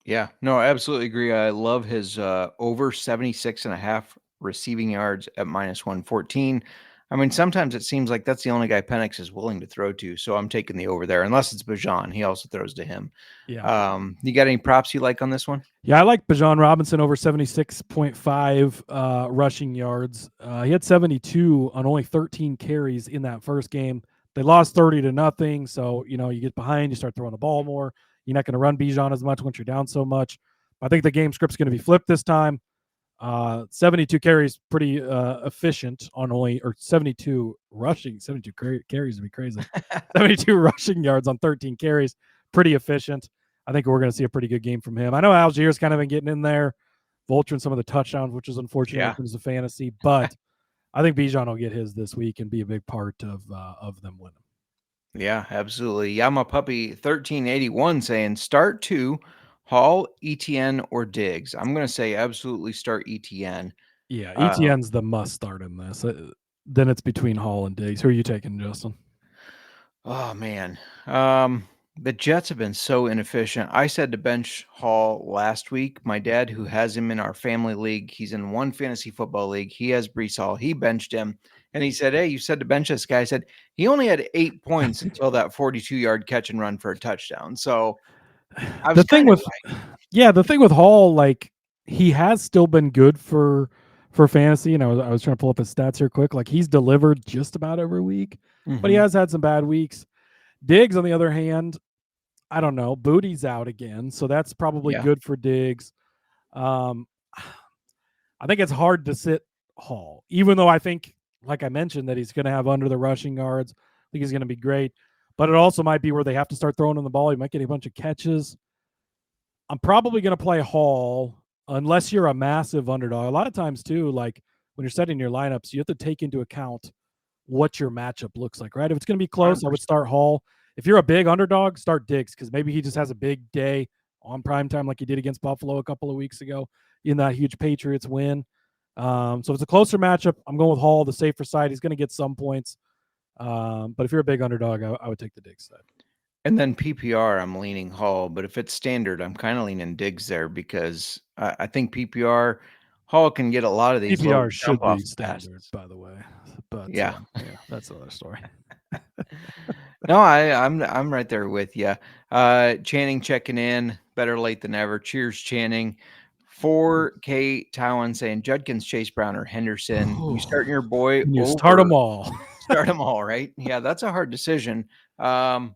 Yeah, no, I absolutely agree. I love his over 76.5 receiving yards at -114. I mean, sometimes it seems like that's the only guy Penix is willing to throw to, so I'm taking the over there, unless it's Bijan. He also throws to him. Yeah. You got any props you like on this one? Yeah, I like Bijan Robinson over 76.5 rushing yards. He had 72 on only 13 carries in that first game. They lost 30-0, so, you get behind, you start throwing the ball more. You're not going to run Bijan as much once you're down so much. I think the game script's going to be flipped this time. 72 carries, pretty efficient on 72 rushing. 72 carries would be crazy. 72 rushing yards on 13 carries, pretty efficient. I think we're going to see a pretty good game from him. I know Algiers kind of been getting in there, vulturing some of the touchdowns, which is unfortunate in terms of fantasy, but I think Bijan will get his this week and be a big part of them winning. Yeah, absolutely. Yama Puppy 1381 saying start 2, Hall, ETN, or Diggs. I'm going to say absolutely start ETN. Yeah, ETN's the must start in this. Then it's between Hall and Diggs. Who are you taking, Justin? Oh, man. The Jets have been so inefficient. I said to bench Hall last week. My dad, who has him in our family league, he's in one fantasy football league. He has Breece Hall. He benched him. And he said, hey, you said to bench this guy. I said, he only had 8 points until that 42-yard catch and run for a touchdown. So I was the thing with Hall, like, he has still been good for fantasy. And I was trying to pull up his stats here quick. Like, he's delivered just about every week, but he has had some bad weeks. Diggs, on the other hand, I don't know. Booty's out again, so that's probably good for Diggs. I think it's hard to sit Hall, even though I think, like I mentioned, that he's going to have under the rushing yards. I think he's going to be great. But it also might be where they have to start throwing him the ball. He might get a bunch of catches. I'm probably going to play Hall unless you're a massive underdog. A lot of times, too, like when you're setting your lineups, you have to take into account what your matchup looks like, right? If it's going to be close, 100%. I would start Hall. If you're a big underdog, start Diggs, because maybe he just has a big day on primetime like he did against Buffalo a couple of weeks ago in that huge Patriots win. So if it's a closer matchup, I'm going with Hall, the safer side. He's going to get some points. But if you're a big underdog, I would take the Diggs side. And then PPR, I'm leaning Hall. But if it's standard, I'm kind of leaning Diggs there because I think PPR, Hall can get a lot of these. PPR should be standard, by the way. But yeah, that's another story. No, I'm right there with you. Channing checking in, better late than ever. Cheers, Channing. 4K Taiwan saying Judkins, Chase Brown, or Henderson. You starting your boy? You start them all. Start them all, right? Yeah, that's a hard decision. Oh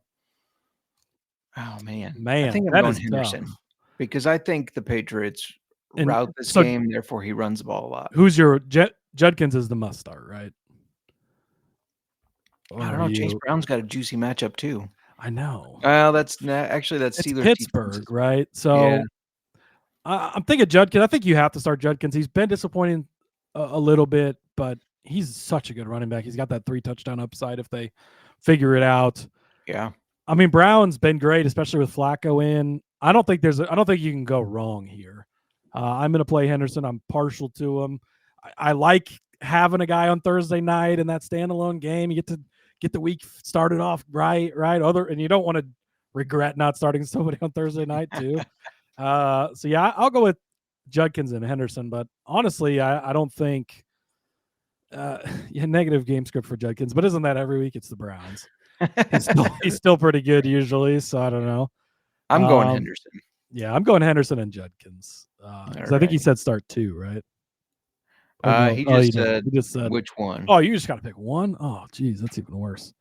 man, I think I'm going Henderson tough. Because I think the Patriots route this game, therefore he runs the ball a lot. Who's your Judkins is the must start, right? I don't know. Chase Brown's got a juicy matchup too. I know. Well, that's Steelers, Pittsburgh, defenses. right? So I'm thinking Judkins. I think you have to start Judkins. He's been disappointing a little bit, but he's such a good running back. He's got that 3 touchdown upside if they figure it out. Yeah. I mean, Brown's been great, especially with Flacco in. I don't think you can go wrong here. I'm going to play Henderson. I'm partial to him. I like having a guy on Thursday night in that standalone game. You get to get the week started off right. And you don't want to regret not starting somebody on Thursday night too. So yeah, I'll go with Judkins and Henderson, but honestly, I don't think negative game script for Judkins, but isn't that every week? It's the Browns. He's still pretty good usually, so I don't know. I'm going Henderson. Yeah, I'm going Henderson and Judkins. Because I think he said start 2, right? No? He just said which one. Oh, you just got to pick one? Oh, geez, that's even worse.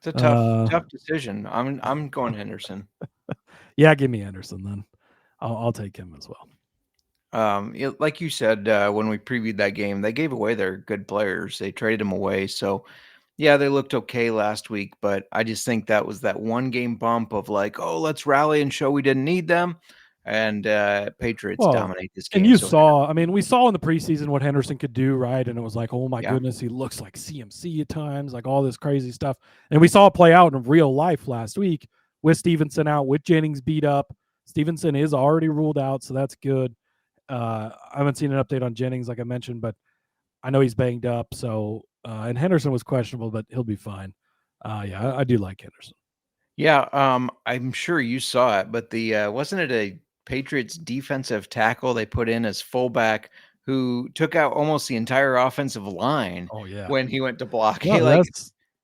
It's a tough decision. I'm going Henderson. Yeah, give me Henderson then. I'll take him as well. Like you said, when we previewed that game, they gave away their good players. They traded them away. So, yeah, they looked okay last week, but I just think that was that one game bump of like, oh, let's rally and show we didn't need them. And Patriots dominate this game. And you saw, we saw in the preseason what Henderson could do, right? And it was like, oh my goodness, he looks like CMC at times, like all this crazy stuff. And we saw it play out in real life last week with Stevenson out, with Jennings beat up. Stevenson is already ruled out, so that's good. I haven't seen an update on Jennings, like I mentioned, but I know he's banged up. So, and Henderson was questionable, but he'll be fine. Yeah, I do like Henderson. Yeah, I'm sure you saw it, but the wasn't it a Patriots defensive tackle they put in as fullback who took out almost the entire offensive line? Oh yeah, when he went to block. Yeah,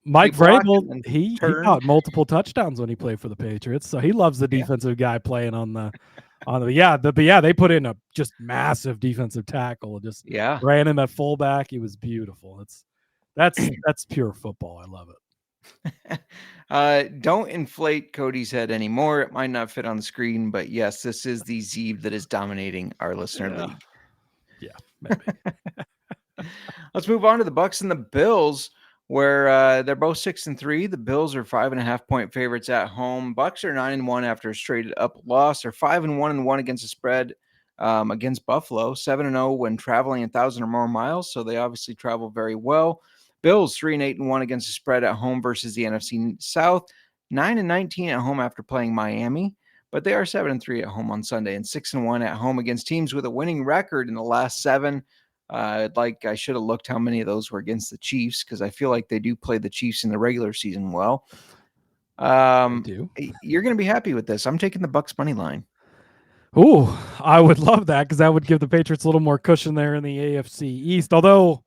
Mike Vrabel, he got multiple touchdowns when he played for the Patriots, so he loves the defensive guy playing on the they put in a just massive defensive tackle, just ran in that fullback. He was beautiful. That's pure football. I love it. Don't inflate Cody's head anymore. It might not fit on the screen, but yes, this is the Zeeb that is dominating our listener league. Yeah, maybe. Let's move on to the Bucs and the Bills, where they're both 6-3. The Bills are 5.5-point favorites at home. Bucs are 9-1 after a straight up loss. They're 5-1 against the spread against Buffalo. 7-0 when traveling 1,000 or more miles. So they obviously travel very well. Bills 3-8-1 against the spread at home versus the NFC South. 9-19 at home after playing Miami. But they are 7-3 at home on Sunday and 6-1 at home against teams with a winning record in the last 7. I should have looked how many of those were against the Chiefs, because I feel like they do play the Chiefs in the regular season well. You're going to be happy with this. I'm taking the Bucs money line. Ooh, I would love that, because that would give the Patriots a little more cushion there in the AFC East. Although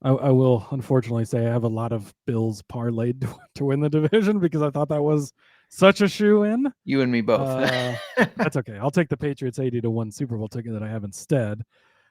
I will unfortunately say I have a lot of Bills parlayed to win the division, because I thought that was such a shoe-in. You and me both. That's okay. I'll take the Patriots 80-1 Super Bowl ticket that I have instead.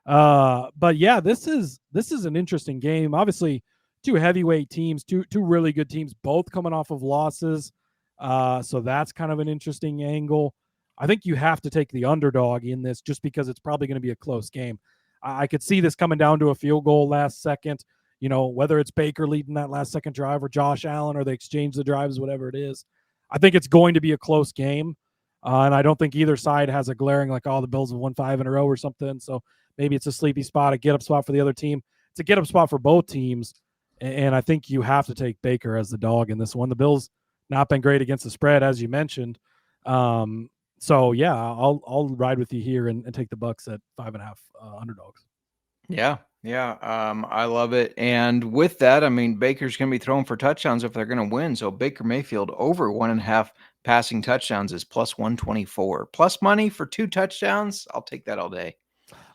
But yeah, this is an interesting game. Obviously, two heavyweight teams, two really good teams, both coming off of losses. So that's kind of an interesting angle. I think you have to take the underdog in this, just because it's probably going to be a close game. I could see this coming down to a field goal last second, whether it's Baker leading that last second drive or Josh Allen, or they exchange the drives, whatever it is. I think it's going to be a close game. And I don't think either side has a glaring, like, the Bills have won 5 in a row or something. So maybe it's a sleepy spot, a get-up spot for the other team. It's a get-up spot for both teams, and I think you have to take Baker as the dog in this one. The Bills not been great against the spread, as you mentioned. So yeah, I'll ride with you here and take the Bucs at 5.5 underdogs. Yeah. I love it. And with that, Baker's going to be throwing for touchdowns if they're going to win. So Baker Mayfield over 1.5 passing touchdowns is plus 124. Plus money for 2 touchdowns. I'll take that all day.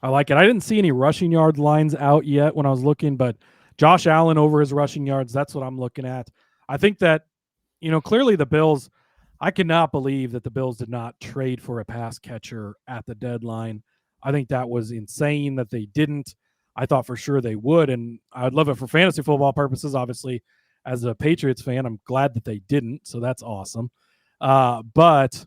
I like it. I didn't see any rushing yard lines out yet when I was looking, but Josh Allen over his rushing yards, that's what I'm looking at. I think that, clearly the Bills, I cannot believe that the Bills did not trade for a pass catcher at the deadline. I think that was insane that they didn't. I thought for sure they would, and I'd love it for fantasy football purposes. Obviously, as a Patriots fan, I'm glad that they didn't, so that's awesome. But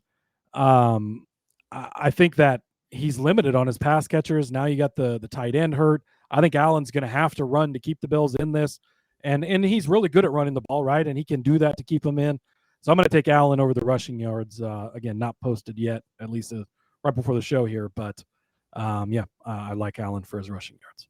I think that he's limited on his pass catchers. Now you got the tight end hurt. I think Allen's going to have to run to keep the Bills in this. And he's really good at running the ball, right? And he can do that to keep them in. So I'm going to take Allen over the rushing yards. Again, not posted yet, at least right before the show here. But, I like Allen for his rushing yards.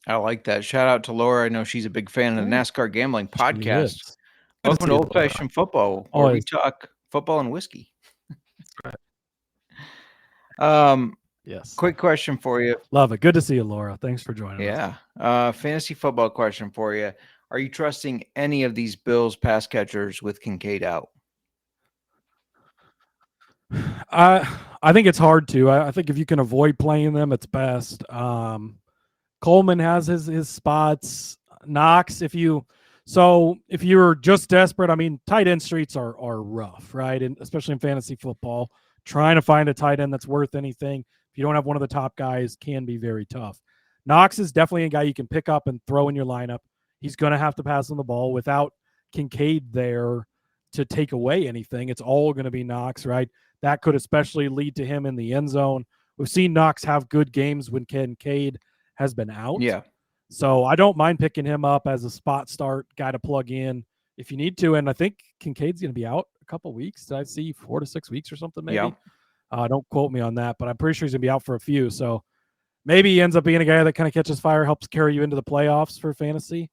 I like that. Shout out to Laura. I know she's a big fan of the NASCAR Gambling Podcast. Welcome to Old Fashioned Football, where we talk football and whiskey. That's right. Yes. Quick question for you. Love it. Good to see you, Laura. Thanks for joining us. Yeah. Fantasy football question for you. Are you trusting any of these Bills pass catchers with Kincaid out? I think it's hard to. I think if you can avoid playing them, it's best. Coleman has his spots. Knox, if you're just desperate, I mean, tight end streets are rough, right? And especially in fantasy football, trying to find a tight end that's worth anything. If you don't have one of the top guys, can be very tough. Knox is definitely a guy you can pick up and throw in your lineup. He's going to have to pass on the ball without Kincaid there to take away anything. It's all going to be Knox, right? That could especially lead to him in the end zone. We've seen Knox have good games when Kincaid has been out. Yeah. So I don't mind picking him up as a spot start guy to plug in if you need to. And I think Kincaid's going to be out a couple weeks. Did I see 4 to 6 weeks or something maybe? Yeah. Don't quote me on that, but I'm pretty sure he's going to be out for a few. So maybe he ends up being a guy that kind of catches fire, helps carry you into the playoffs for fantasy.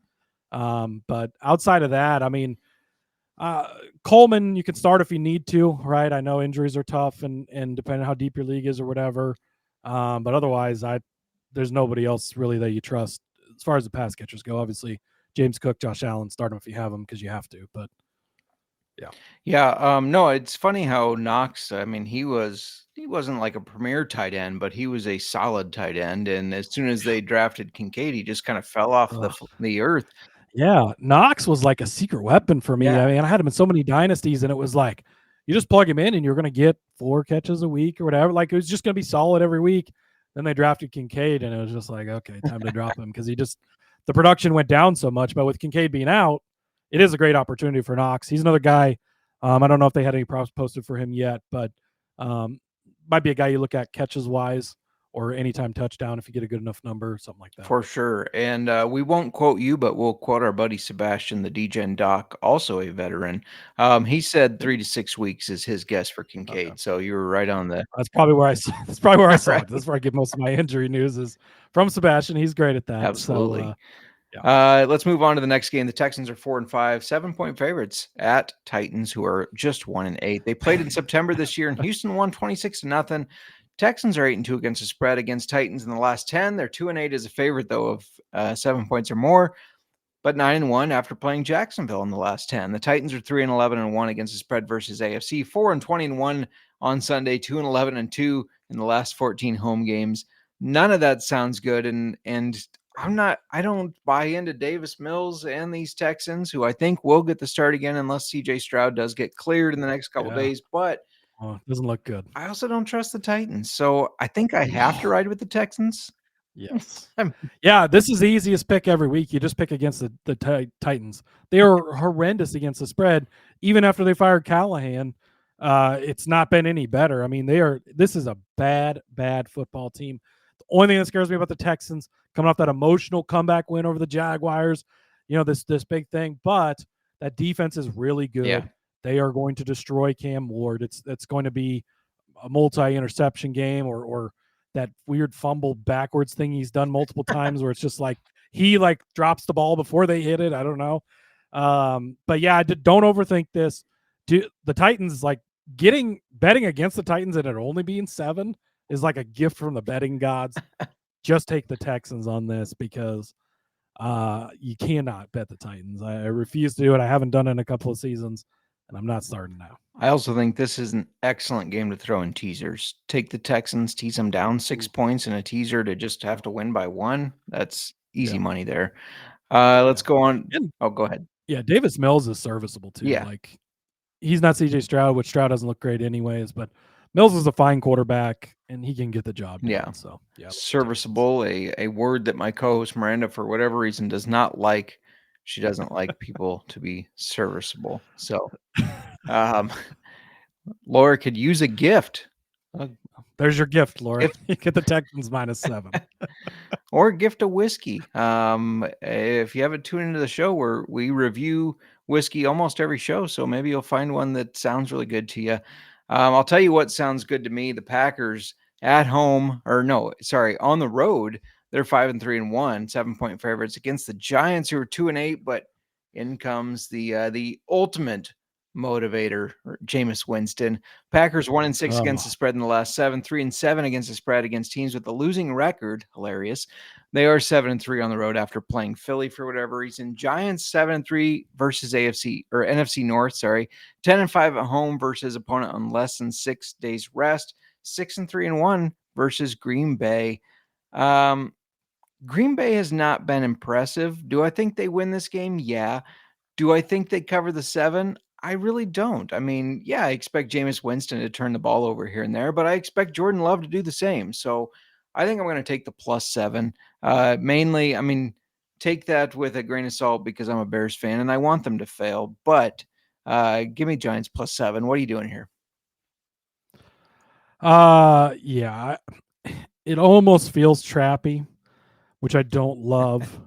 But outside of that, I mean, Coleman, you can start if you need to, right? I know injuries are tough and depending on how deep your league is or whatever. But otherwise, there's nobody else really that you trust as far as the pass catchers go. Obviously, James Cook, Josh Allen, start them if you have them because you have to. But yeah. No, it's funny how Knox. I mean, he wasn't like a premier tight end, but he was a solid tight end. And as soon as they drafted Kincaid, he just kind of fell off the earth. Yeah, Knox was like a secret weapon for me. Yeah. I mean, I had him in so many dynasties, and it was like you just plug him in, and you're going to get 4 catches a week or whatever. Like it was just going to be solid every week. Then they drafted Kincaid, and it was just like, okay, time to drop him because the production went down so much. But with Kincaid being out, it is a great opportunity for Knox. He's another guy. I don't know if they had any props posted for him yet, but might be a guy you look at catches wise or anytime touchdown if you get a good enough number, something like that. For sure. And we won't quote you, but we'll quote our buddy Sebastian, the DGen Doc, also a veteran. He said 3 to 6 weeks is his guess for Kincaid. Okay. So you were right on the. That's probably where I saw. That's probably where I saw it. That's where I get most of my injury news is from Sebastian. He's great at that. Absolutely. So, let's move on to the next game. The Texans are 4-5, 7-point favorites at Titans, who are just 1-8. They played in September this year, and Houston won 26-0. Texans are 8-2 against the spread against Titans in the last 10. They're 2-8 as a favorite, though, of 7 points or more, but 9-1 after playing Jacksonville in the last 10. The Titans are 3-11-1 against the spread versus AFC, 4-20-1 on Sunday, 2-11-2 in the last 14 home games. None of that sounds good, and I don't buy into Davis Mills and these Texans, who I think will get the start again unless CJ Stroud does get cleared in the next couple days, but it doesn't look good. I also don't trust the Titans, so I think I have to ride with the Texans. Yes. Yeah, this is the easiest pick every week. You just pick against the Titans. They are horrendous against the spread. Even after they fired Callahan, it's not been any better. I mean, this is a bad football team. The only thing that scares me about the Texans coming off that emotional comeback win over the Jaguars, this big thing, but that defense is really good. Yeah. They are going to destroy Cam Ward. It's going to be a multi-interception game or that weird fumble backwards thing he's done multiple times where it's just like he drops the ball before they hit it. I don't know. But yeah, don't overthink this. The Titans, betting against the Titans and it only being 7 is like a gift from the betting gods. Just take the Texans on this because you cannot bet the Titans. I refuse to do it. I haven't done it in a couple of seasons, and I'm not starting now. I also think this is an excellent game to throw in teasers. Take the Texans, tease them down 6 points in a teaser to just have to win by 1. That's easy money there. Let's go on. Go ahead. Yeah, Davis Mills is serviceable too. Yeah. He's not CJ Stroud, which Stroud doesn't look great anyways, but Mills is a fine quarterback and he can get the job done. Yeah. So serviceable, a word that my co-host Miranda, for whatever reason, does not like. She doesn't like people to be serviceable. So Laura could use a gift. There's your gift, Laura. You get the Texans -7. Or a gift of whiskey. If you haven't tuned into the show, where we review whiskey almost every show, so maybe you'll find one that sounds really good to you. I'll tell you what sounds good to me. The Packers at home, on the road, they're 5-3-1, 7-point favorites against the Giants, who are 2-8. But in comes the ultimate motivator, or Jameis Winston. Packers 1-6 against the spread in the last 7, 3-7 against the spread against teams with a losing record. Hilarious. They are 7-3 on the road after playing Philly for whatever reason. Giants 7-3 versus NFC North. 10-5 at home versus opponent on less than 6 days rest. 6-3-1 versus Green Bay. Green Bay has not been impressive. Do I think they win this game? Yeah. Do I think they cover the 7? I really don't. I mean, yeah, I expect Jameis Winston to turn the ball over here and there, but I expect Jordan Love to do the same. So I think I'm going to take the +7. Mainly, I mean, take that with a grain of salt because I'm a Bears fan and I want them to fail. But give me Giants +7. What are you doing here? Yeah, it almost feels trappy, which I don't love,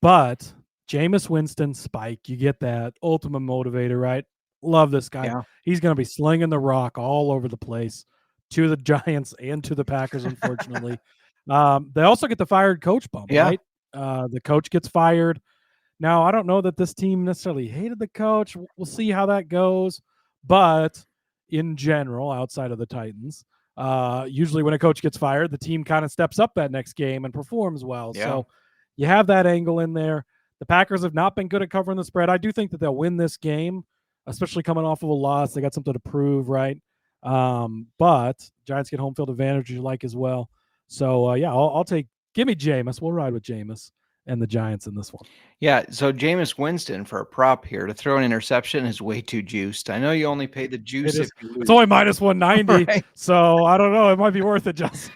but Jameis Winston spike, you get that ultimate motivator, right? Love this guy. Yeah. He's going to be slinging the rock all over the place to the Giants and to the Packers, unfortunately. They also get the fired coach bump, right? The coach gets fired. Now, I don't know that this team necessarily hated the coach. We'll see how that goes. But in general, outside of the Titans, usually when a coach gets fired, the team kind of steps up that next game and performs well. Yeah. So you have that angle in there. The Packers have not been good at covering the spread. I do think that they'll win this game, especially coming off of a loss. They got something to prove, right? But Giants get home field advantage, you like as well. So, yeah, I'll take – give me Jameis. We'll ride with Jameis and the Giants in this one. Yeah, so Jameis Winston for a prop here to throw an interception is way too juiced. I know you only pay the juice if you lose. It's only -190, right? So I don't know. It might be worth it, Justin.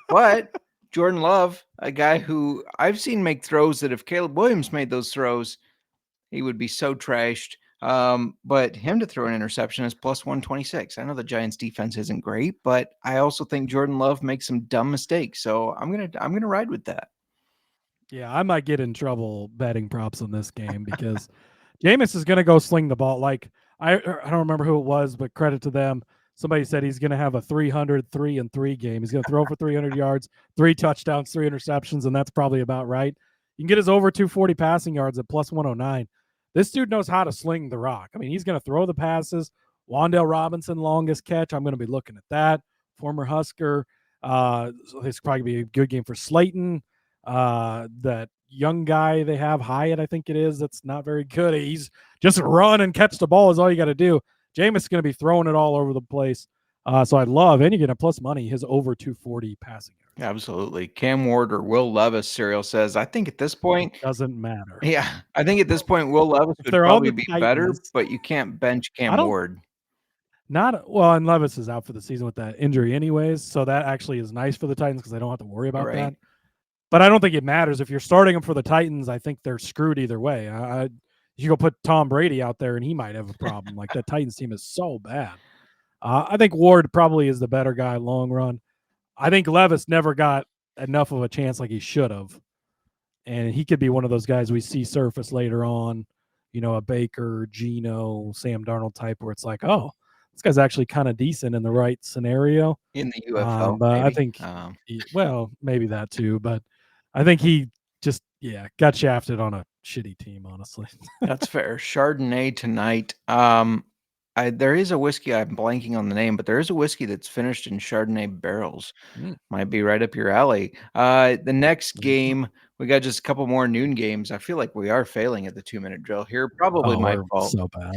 But Jordan Love, a guy who I've seen make throws that if Caleb Williams made those throws, he would be so trashed. But him to throw an interception is +126. I know the Giants defense isn't great, but I also think Jordan Love makes some dumb mistakes. So I'm gonna ride with that. Yeah, I might get in trouble betting props on this game because Jameis is going to go sling the ball. Like I don't remember who it was, but credit to them. Somebody said he's going to have a 303-3 game. He's going to throw for 300 yards, 3 touchdowns, 3 interceptions, and that's probably about right. You can get his over 240 passing yards at +109. This dude knows how to sling the rock. I mean, he's going to throw the passes. Wan'Dale Robinson, longest catch. I'm going to be looking at that. Former Husker. So this probably be a good game for Slayton. That young guy they have, Hyatt, I think it is, that's not very good. He's just run and catch the ball is all you got to do. Jameis is going to be throwing it all over the place. So I love, and you get a plus money, his over 240 passing yards. Absolutely. Cam Ward or Will Levis, Serial says, I think at this point, it doesn't matter. Yeah, I think at this point, Will Levis would probably be better, but you can't bench Cam Ward. And Levis is out for the season with that injury anyways, so that actually is nice for the Titans because they don't have to worry about that. But I don't think it matters. If you're starting him for the Titans, I think they're screwed either way. You go put Tom Brady out there, and he might have a problem. Like, that Titans team is so bad. I think Ward probably is the better guy long run. I think Levis never got enough of a chance like he should have. And he could be one of those guys we see surface later on, a Baker, Geno, Sam Darnold type where it's like, oh, this guy's actually kind of decent in the right scenario. In the UFO, but I think, maybe that too. But I think he just, got shafted on a shitty team, honestly. That's fair. Chardonnay tonight. There is a whiskey, I'm blanking on the name, but there is a whiskey that's finished in Chardonnay barrels. Might be right up your alley. The next game, we got just a couple more noon games. I feel like we are failing at the 2-minute drill here. Probably my fault. So bad.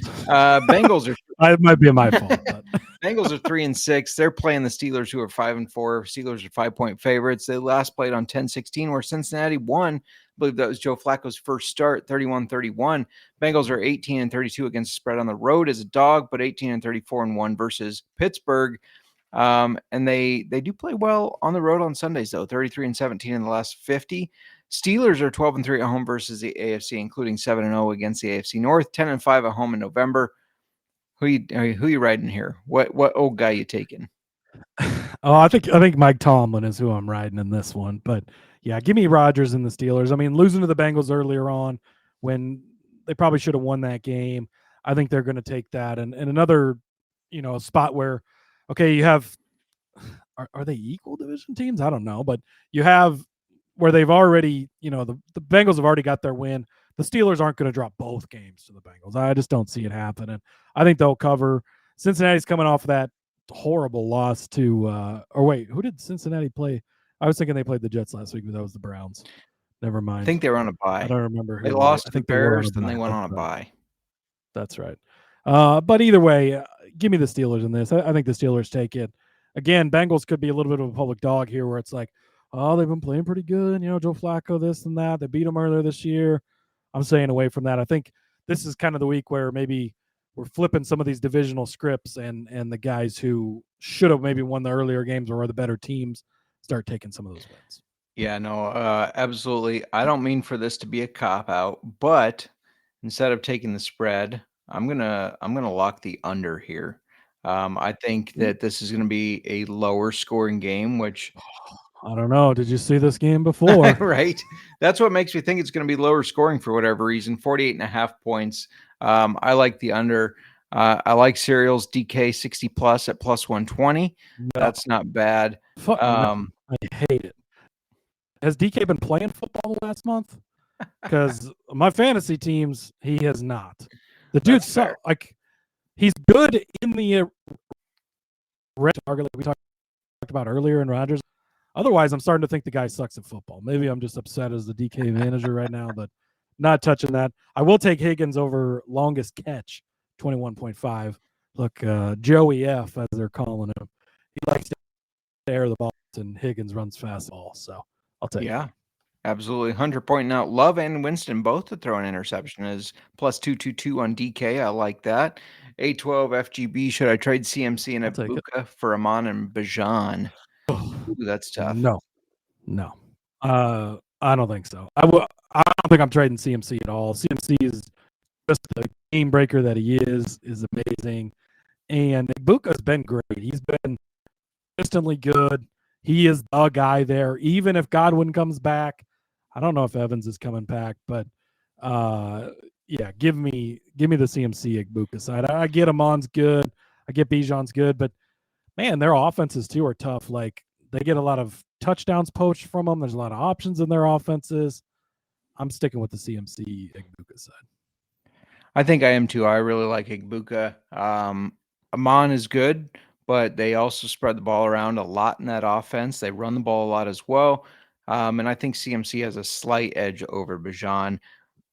Bengals are. It might be my fault. But. Bengals are 3-6. They're playing the Steelers, who are 5-4. Steelers are 5-point favorites. They last played on 10-16, where Cincinnati won. I believe that was Joe Flacco's first start, 31-31. Bengals are 18-32 against the spread on the road as a dog, but 18-34-1 versus Pittsburgh. And they do play well on the road on Sundays, though. 33-17 in the last 50. Steelers are 12-3 at home versus the AFC, including 7-0 against the AFC North, 10-5 at home in November. Who you riding here? What old guy you taking? I think Mike Tomlin is who I'm riding in this one. But yeah, give me Rodgers and the Steelers. I mean, losing to the Bengals earlier on when they probably should have won that game. I think they're going to take that. And another, spot where, okay, you have, are they equal division teams? I don't know, but you have where they've already, the Bengals have already got their win. the Steelers aren't going to drop both games to the Bengals. I just don't see it happening. I think they'll cover. Cincinnati's coming off of that horrible loss to or wait, who did Cincinnati play? I was thinking they played the Jets last week, but that was the Browns. Never mind. I think they were on a bye. I don't remember They who. lost I to the think they were on Bears, a then they bye. went on a That's right. bye. That's right. But either way, give me the Steelers in this. I think the Steelers take it. Again, Bengals could be a little bit of a public dog here where it's like, oh, they've been playing pretty good. You know, Joe Flacco, this and that. They beat them earlier this year. I'm staying away from that. I think this is kind of the week where maybe we're flipping some of these divisional scripts and the guys who should have maybe won the earlier games or were the better teams start taking some of those wins. Yeah, no, absolutely. I don't mean for this to be a cop out, but instead of taking the spread, I'm gonna lock the under here. I think that this is gonna be a lower scoring game, which I don't know. Did you see this game before? right? That's what makes me think it's gonna be lower scoring for whatever reason. 48.5 points. I like the under. I like Cereals DK 60 plus at plus 120. No. That's not bad. Fuck no. I hate it. Has DK been playing football the last month? Because my fantasy teams, he has not. The dude's so like he's good in the red target like we talked about earlier in Rodgers. Otherwise, I'm starting to think the guy sucks at football. Maybe I'm just upset as the DK manager right now, but not touching that. I will take Higgins over longest catch, 21.5. Look, Joey F, as they're calling him, he likes to air the ball, and Higgins runs fast ball. So I'll take it. Absolutely. Hunter pointing out Love and Winston both to throw an interception is plus 222 on DK. I like that. A12 FGB. Should I trade CMC and Ibuka for Amon and Bajan? Ooh, that's tough. No. I don't think so. I don't think I'm trading CMC at all. CMC is just the game breaker that he is amazing. And Ibuka's been great. He's been consistently good. He is the guy there. Even if Godwin comes back, I don't know if Evans is coming back, but yeah, give me the CMC Ibuka side. I get Amon's good. I get Bijan's good, but man, their offenses too are tough. Like they get a lot of touchdowns poached from them. There's a lot of options in their offenses. I'm sticking with the CMC Ibuka side. I think I am too. I really like Ibuka. Amon is good, but they also spread the ball around a lot in that offense. They run the ball a lot as well. And I think CMC has a slight edge over Bijan.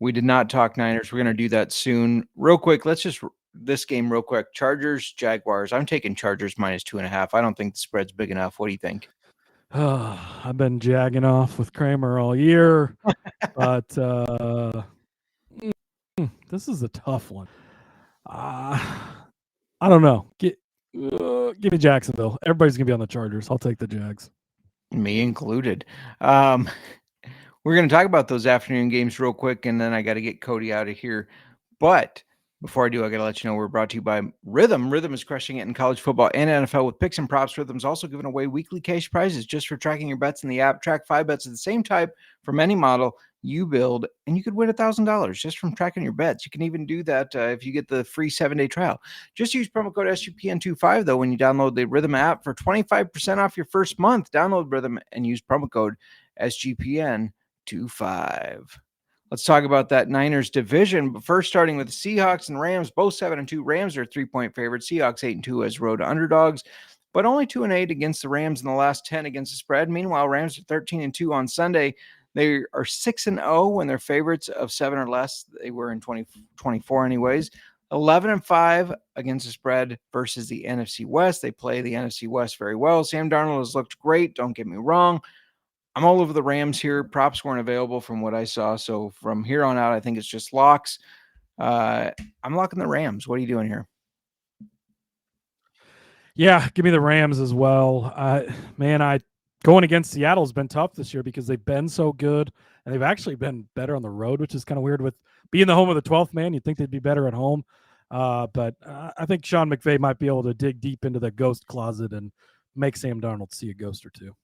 We did not talk Niners. We're going to do that soon. Real quick, let's just this game real quick. Chargers, Jaguars. I'm taking Chargers minus 2.5. I don't think the spread's big enough. What do you think? I've been jagging off with Kramer all year, but this is a tough one. I don't know. Give me Jacksonville. Everybody's going to be on the Chargers. I'll take the Jags. Me included. We're going to talk about those afternoon games real quick, and then I got to get Cody out of here. But before I do, I got to let you know we're brought to you by Rhythm. Rhythm is crushing it in college football and NFL with picks and props. Rhythm's also giving away weekly cash prizes just for tracking your bets in the app. Track 5 bets of the same type from any model you build, and you could win $1,000 just from tracking your bets. You can even do that if you get the free 7-day trial. Just use promo code SUPN25, though, when you download the Rhythm app for 25% off your first month. Download Rhythm and use promo code SGPN25. Let's talk about that Niners division. But first, starting with the Seahawks and Rams, both 7-2. Rams are 3-point favorites. Seahawks 8-2 as road underdogs, but only 2-8 against the Rams in the last 10 against the spread. Meanwhile, Rams are 13-2 on Sunday. They are 6-0 when they're favorites of 7 or less. They were in 2024 anyways. 11-5 against the spread versus the NFC West. They play the NFC West very well. Sam Darnold has looked great. Don't get me wrong. I'm all over the Rams here. Props weren't available from what I saw. So from here on out, I think it's just locks. I'm locking the Rams. What are you doing here? Yeah, give me the Rams as well. Going against Seattle has been tough this year because they've been so good, and they've actually been better on the road, which is kind of weird with being the home of the 12th man. You'd think they'd be better at home. But I think Sean McVay might be able to dig deep into the ghost closet and make Sam Darnold see a ghost or two.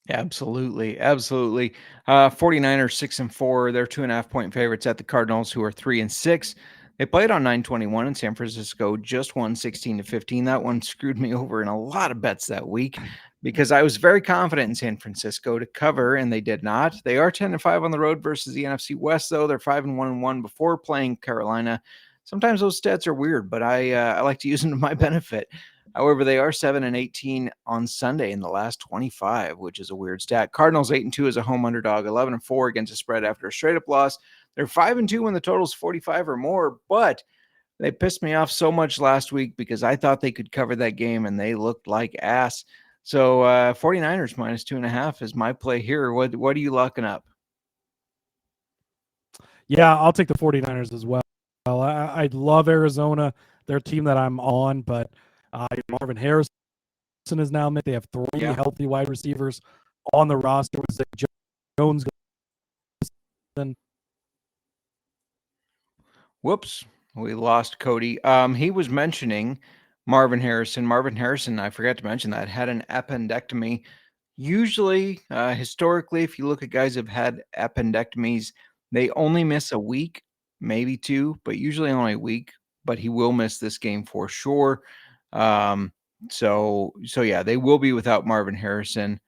Absolutely. 49ers 6-4. They're 2.5-point favorites at the Cardinals, who are 3-6. They played on 9/21 in San Francisco, just won 16-15. That one screwed me over in a lot of bets that week. because I was very confident in San Francisco to cover, and they did not. They are 10-5 on the road versus the NFC West, though. They're 5-1-1 before playing Carolina. Sometimes those stats are weird, but I like to use them to my benefit. However, they are 7-18 on Sunday in the last 25, which is a weird stat. Cardinals 8-2 as a home underdog, 11-4 against the spread after a straight up loss. They're 5-2 when the total's 45 or more, but they pissed me off so much last week because I thought they could cover that game and they looked like ass. So 49ers minus 2.5 is my play here. What are you locking up? Yeah, I'll take the 49ers as well. I love Arizona. They're a team that I'm on, but Marvin Harrison is now met. They have three healthy wide receivers on the roster with Zay Jones. Whoops, we lost Cody. He was mentioning Marvin Harrison. Marvin Harrison, I forgot to mention that, had an appendectomy. Usually, historically, if you look at guys who've had appendectomies, they only miss a week, maybe two, but usually only a week. But he will miss this game for sure. So yeah, they will be without Marvin Harrison.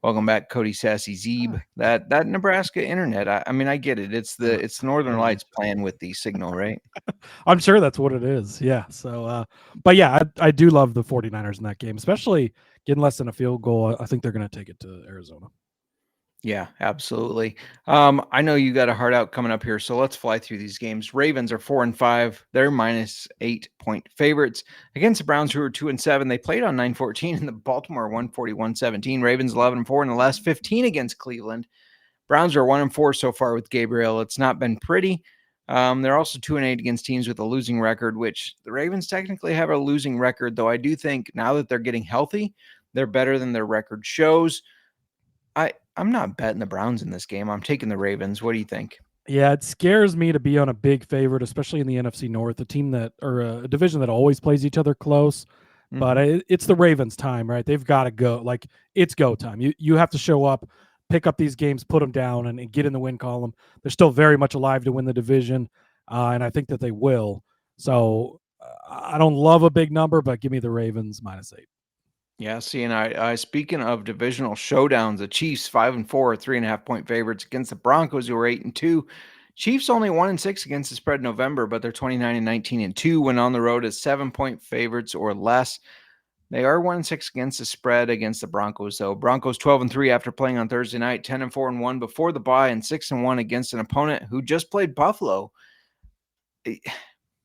Welcome back, Cody Sassy Zeeb. That Nebraska internet. I mean, I get it. It's the Northern Lights playing with the signal, right? I'm sure that's what it is. Yeah. So, but yeah, I do love the 49ers in that game, especially getting less than a field goal. I think they're going to take it to Arizona. Yeah, absolutely. I know you got a hard out coming up here, so let's fly through these games. Ravens are 4-5. They're minus 8-point favorites against the Browns, who are 2-7. They played on 9-14 in the Baltimore 141-17. Ravens 11-4 in the last 15 against Cleveland. Browns are 1-4 so far with Gabriel. It's not been pretty. They're also 2-8 against teams with a losing record, which the Ravens technically have a losing record, though I do think now that they're getting healthy, they're better than their record shows. I'm not betting the Browns in this game. I'm taking the Ravens. What do you think? Yeah, it scares me to be on a big favorite, especially in the NFC North, a team that, or a division that always plays each other close. Mm-hmm. But it's the Ravens' time, right? They've got to go. Like, it's go time. You have to show up, pick up these games, put them down, and get in the win column. They're still very much alive to win the division, and I think that they will. So I don't love a big number, but give me the Ravens minus 8. Yeah, see, and I speaking of divisional showdowns, the Chiefs 5-4, 3.5-point favorites against the Broncos, who are 8-2. Chiefs only 1-6 against the spread in November, but they're 29-19-2 when on the road as 7-point favorites or less. They are 1-6 against the spread against the Broncos, though. Broncos 12-3 after playing on Thursday night, 10-4-1 before the bye, and 6-1 against an opponent who just played Buffalo.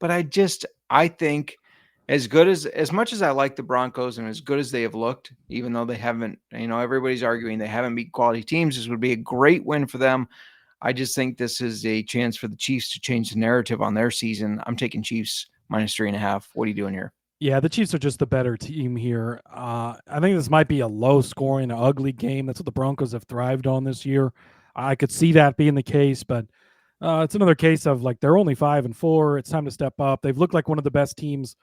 But I think as much as I like the Broncos and as good as they have looked, even though they haven't, everybody's arguing they haven't beat quality teams, this would be a great win for them. I just think this is a chance for the Chiefs to change the narrative on their season. I'm taking Chiefs minus 3.5. What are you doing here? Yeah, the Chiefs are just the better team here. I think this might be a low-scoring, ugly game. That's what the Broncos have thrived on this year. I could see that being the case, but it's another case of, like, they're only 5-4. It's time to step up. They've looked like one of the best teams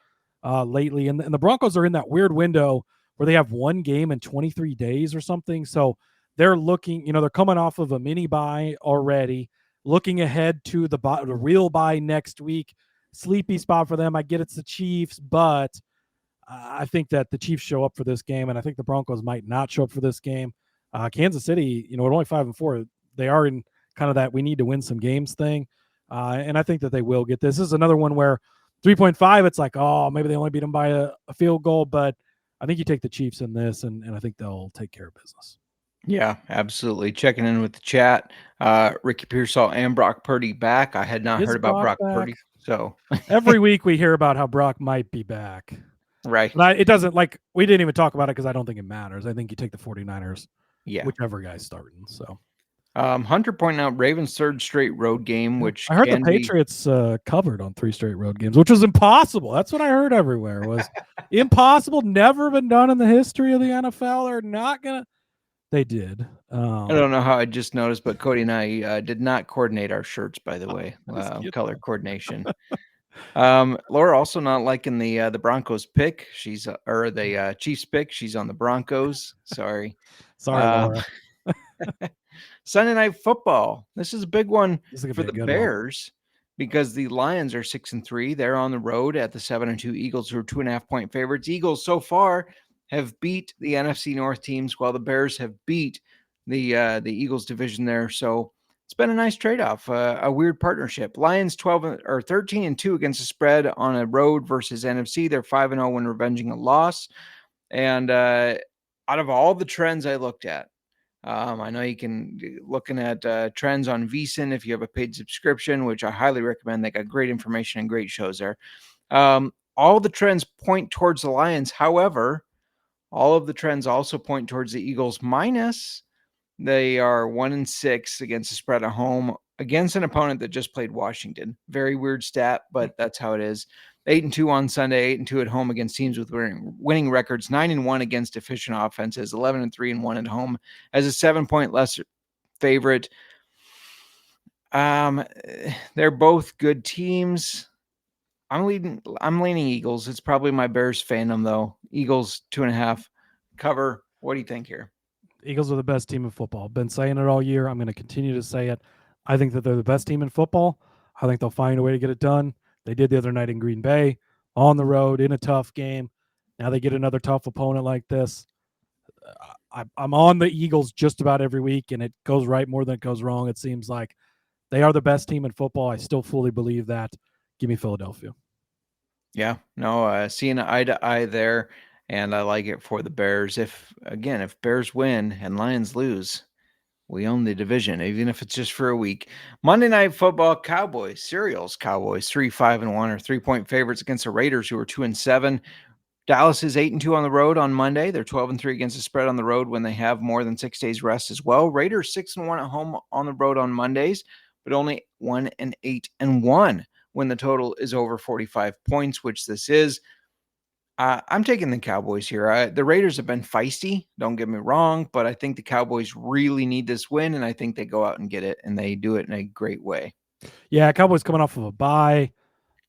lately, and the Broncos are in that weird window where they have one game in 23 days or something. So they're looking, they're coming off of a mini bye already, looking ahead to the real bye next week. Sleepy spot for them. I get it's the Chiefs, but I think that the Chiefs show up for this game, and I think the Broncos might not show up for this game. Kansas City, at only 5-4, they are in kind of that we need to win some games thing, and I think that they will get this. This is another one where 3.5, it's like, oh, maybe they only beat them by a field goal, but I think you take the Chiefs in this, and I think they'll take care of business. Yeah, absolutely. Checking in with the chat. Ricky Pearsall and Brock Purdy back. I had not heard about Brock Purdy. So every week we hear about how Brock might be back. Right. But it doesn't, like, we didn't even talk about it because I don't think it matters. I think you take the 49ers. Yeah. Whichever guy's starting. So Hunter pointing out Ravens' third straight road game, which I heard the Patriots covered on 3 straight road games, which was impossible. That's what I heard everywhere was impossible. Never been done in the history of the NFL. They're not gonna. They did. I don't know how I just noticed, but Cody and I did not coordinate our shirts, by the way. Color coordination. Laura also not liking the Broncos pick. She's or the Chiefs pick. She's on the Broncos. Sorry, Laura. Sunday Night Football. This is a big one for the Bears because the Lions are 6-3. They're on the road at the 7-2 Eagles, who are 2.5-point favorites. Eagles so far have beat the NFC North teams, while the Bears have beat the Eagles division there. So it's been a nice trade-off, a weird partnership. Lions 13-2 against the spread on a road versus NFC. They're 5-0 when revenging a loss. And out of all the trends I looked at, I know you can looking at trends on VSiN if you have a paid subscription, which I highly recommend. They got great information and great shows there. All the trends point towards the Lions. However, all of the trends also point towards the Eagles minus. They are 1-6 against the spread at home against an opponent that just played Washington. Very weird stat, but that's how it is. 8-2 on Sunday, 8-2 at home against teams with winning records, 9-1 against efficient offenses, 11-3-1 at home as a 7-point lesser favorite. They're both good teams. I'm leaning Eagles. It's probably my Bears fandom though. Eagles 2.5 cover. What do you think here? Eagles are the best team in football. Been saying it all year. I'm going to continue to say it. I think that they're the best team in football. I think they'll find a way to get it done. They did the other night in Green Bay, on the road, in a tough game. Now they get another tough opponent like this. I'm on the Eagles just about every week, and it goes right more than it goes wrong. It seems like they are the best team in football. I still fully believe that. Give me Philadelphia. Yeah, no, seeing eye to eye there, and I like it for the Bears. If Bears win and Lions lose, we own the division, even if it's just for a week. Monday Night Football, Cowboys, Cowboys 3-5-1 or 3-point favorites against the Raiders, who are 2-7. Dallas is 8-2 on the road on Monday. They're 12-3 against the spread on the road when they have more than 6 days rest as well. Raiders 6-1 at home on the road on Mondays, but only 1-8-1 when the total is over 45 points, which this is. I'm taking the Cowboys here. The Raiders have been feisty, don't get me wrong, but I think the Cowboys really need this win, and I think they go out and get it, and they do it in a great way. Yeah, Cowboys coming off of a bye.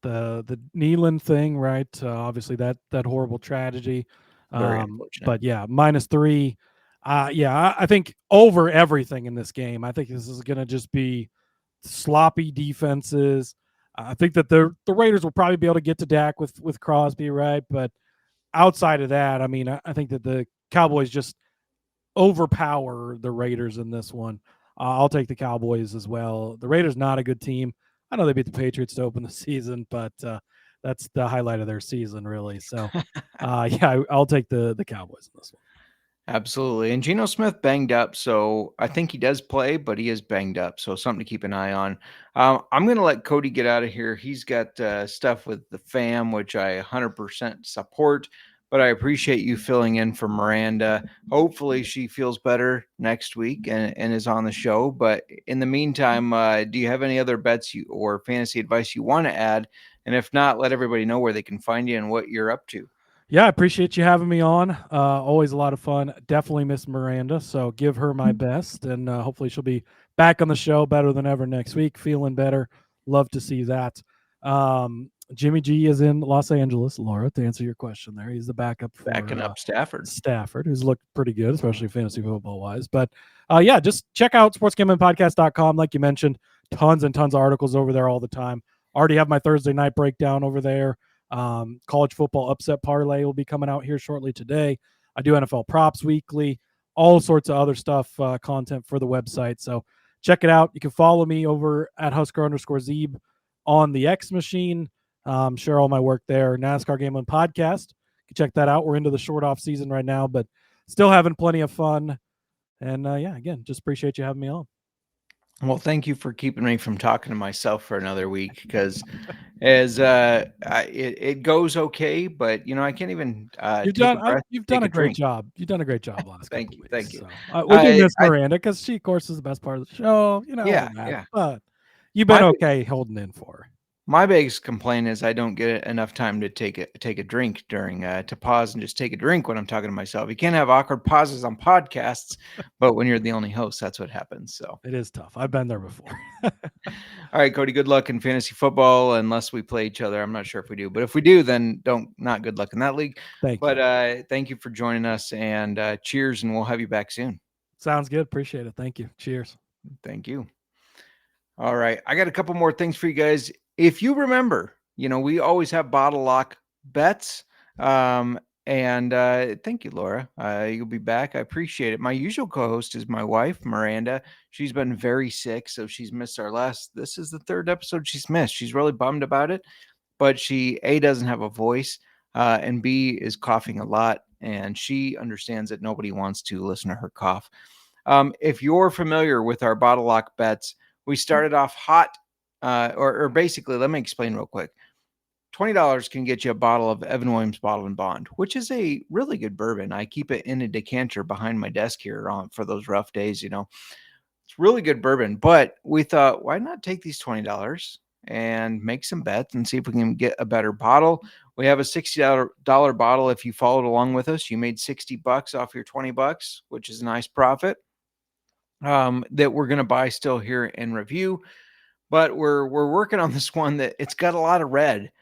The Nealon thing, right? Obviously that horrible tragedy. Very unfortunate. But yeah, -3. I think over everything in this game. I think this is going to just be sloppy defenses. I think that the Raiders will probably be able to get to Dak with Crosby, right? But outside of that, I mean, I think that the Cowboys just overpower the Raiders in this one. I'll take the Cowboys as well. The Raiders not a good team. I know they beat the Patriots to open the season, but that's the highlight of their season, really. So, I'll take the Cowboys in this one. Absolutely. And Geno Smith banged up, so I think he does play, but he is banged up, so something to keep an eye on. I'm going to let Cody get out of here. He's got stuff with the fam, which I 100% support, but I appreciate you filling in for Miranda. Hopefully she feels better next week and is on the show. But in the meantime, do you have any other bets or fantasy advice you want to add? And if not, let everybody know where they can find you and what you're up to. Yeah, I appreciate you having me on. Always a lot of fun. Definitely miss Miranda, so give her my best, and hopefully she'll be back on the show better than ever next week, feeling better. Love to see that. Jimmy G is in Los Angeles, Laura, to answer your question there. He's the backup for Backing up Stafford, who's looked pretty good, especially fantasy football-wise. But, just check out sportsgamblingpodcast.com. Like you mentioned, tons and tons of articles over there all the time. Already have my Thursday night breakdown over there. College football upset parlay will be coming out here shortly today. I do NFL props weekly, all sorts of other stuff, content for the website. So check it out. You can follow me over at Husker_Zeeb on the X machine. Share all my work there. NASCAR Gambling Podcast. You can check that out. We're into the short off season right now, but still having plenty of fun. And again, just appreciate you having me on. Well, thank you for keeping me from talking to myself for another week, because as it goes okay, but I can't even. You've done a great job. You've done a great job last couple weeks. Thank you. So, we do miss Miranda because she, of course, is the best part of the show. Yeah. But you've been okay holding in for her. My biggest complaint is I don't get enough time to take a drink during to pause and just take a drink when I'm talking to myself. You can't have awkward pauses on podcasts, but when you're the only host, that's what happens. So it is tough. I've been there before. All right, Cody, good luck in fantasy football unless we play each other. I'm not sure if we do, but if we do, then not good luck in that league. Thank you for joining us, and cheers, and we'll have you back soon. Sounds good. Appreciate it. Thank you. Cheers. Thank you. All right, I got a couple more things for you guys. If you remember, we always have bottle lock bets. And thank you, Laura. You'll be back. I appreciate it. My usual co-host is my wife, Miranda. She's been very sick, so she's missed our last. This is the third episode she's missed. She's really bummed about it, but she A, doesn't have a voice, and B, is coughing a lot, and she understands that nobody wants to listen to her cough. If you're familiar with our bottle lock bets, we started off hot, or basically, let me explain real quick. $20 can get you a bottle of Evan Williams Bottle and Bond, which is a really good bourbon. I keep it in a decanter behind my desk here for those rough days. It's really good bourbon. But we thought, why not take these $20 and make some bets and see if we can get a better bottle? We have a $60 bottle. If you followed along with us, you made $60 off your $20, which is a nice profit. That we're going to buy still here and review. But we're working on this one that it's got a lot of red.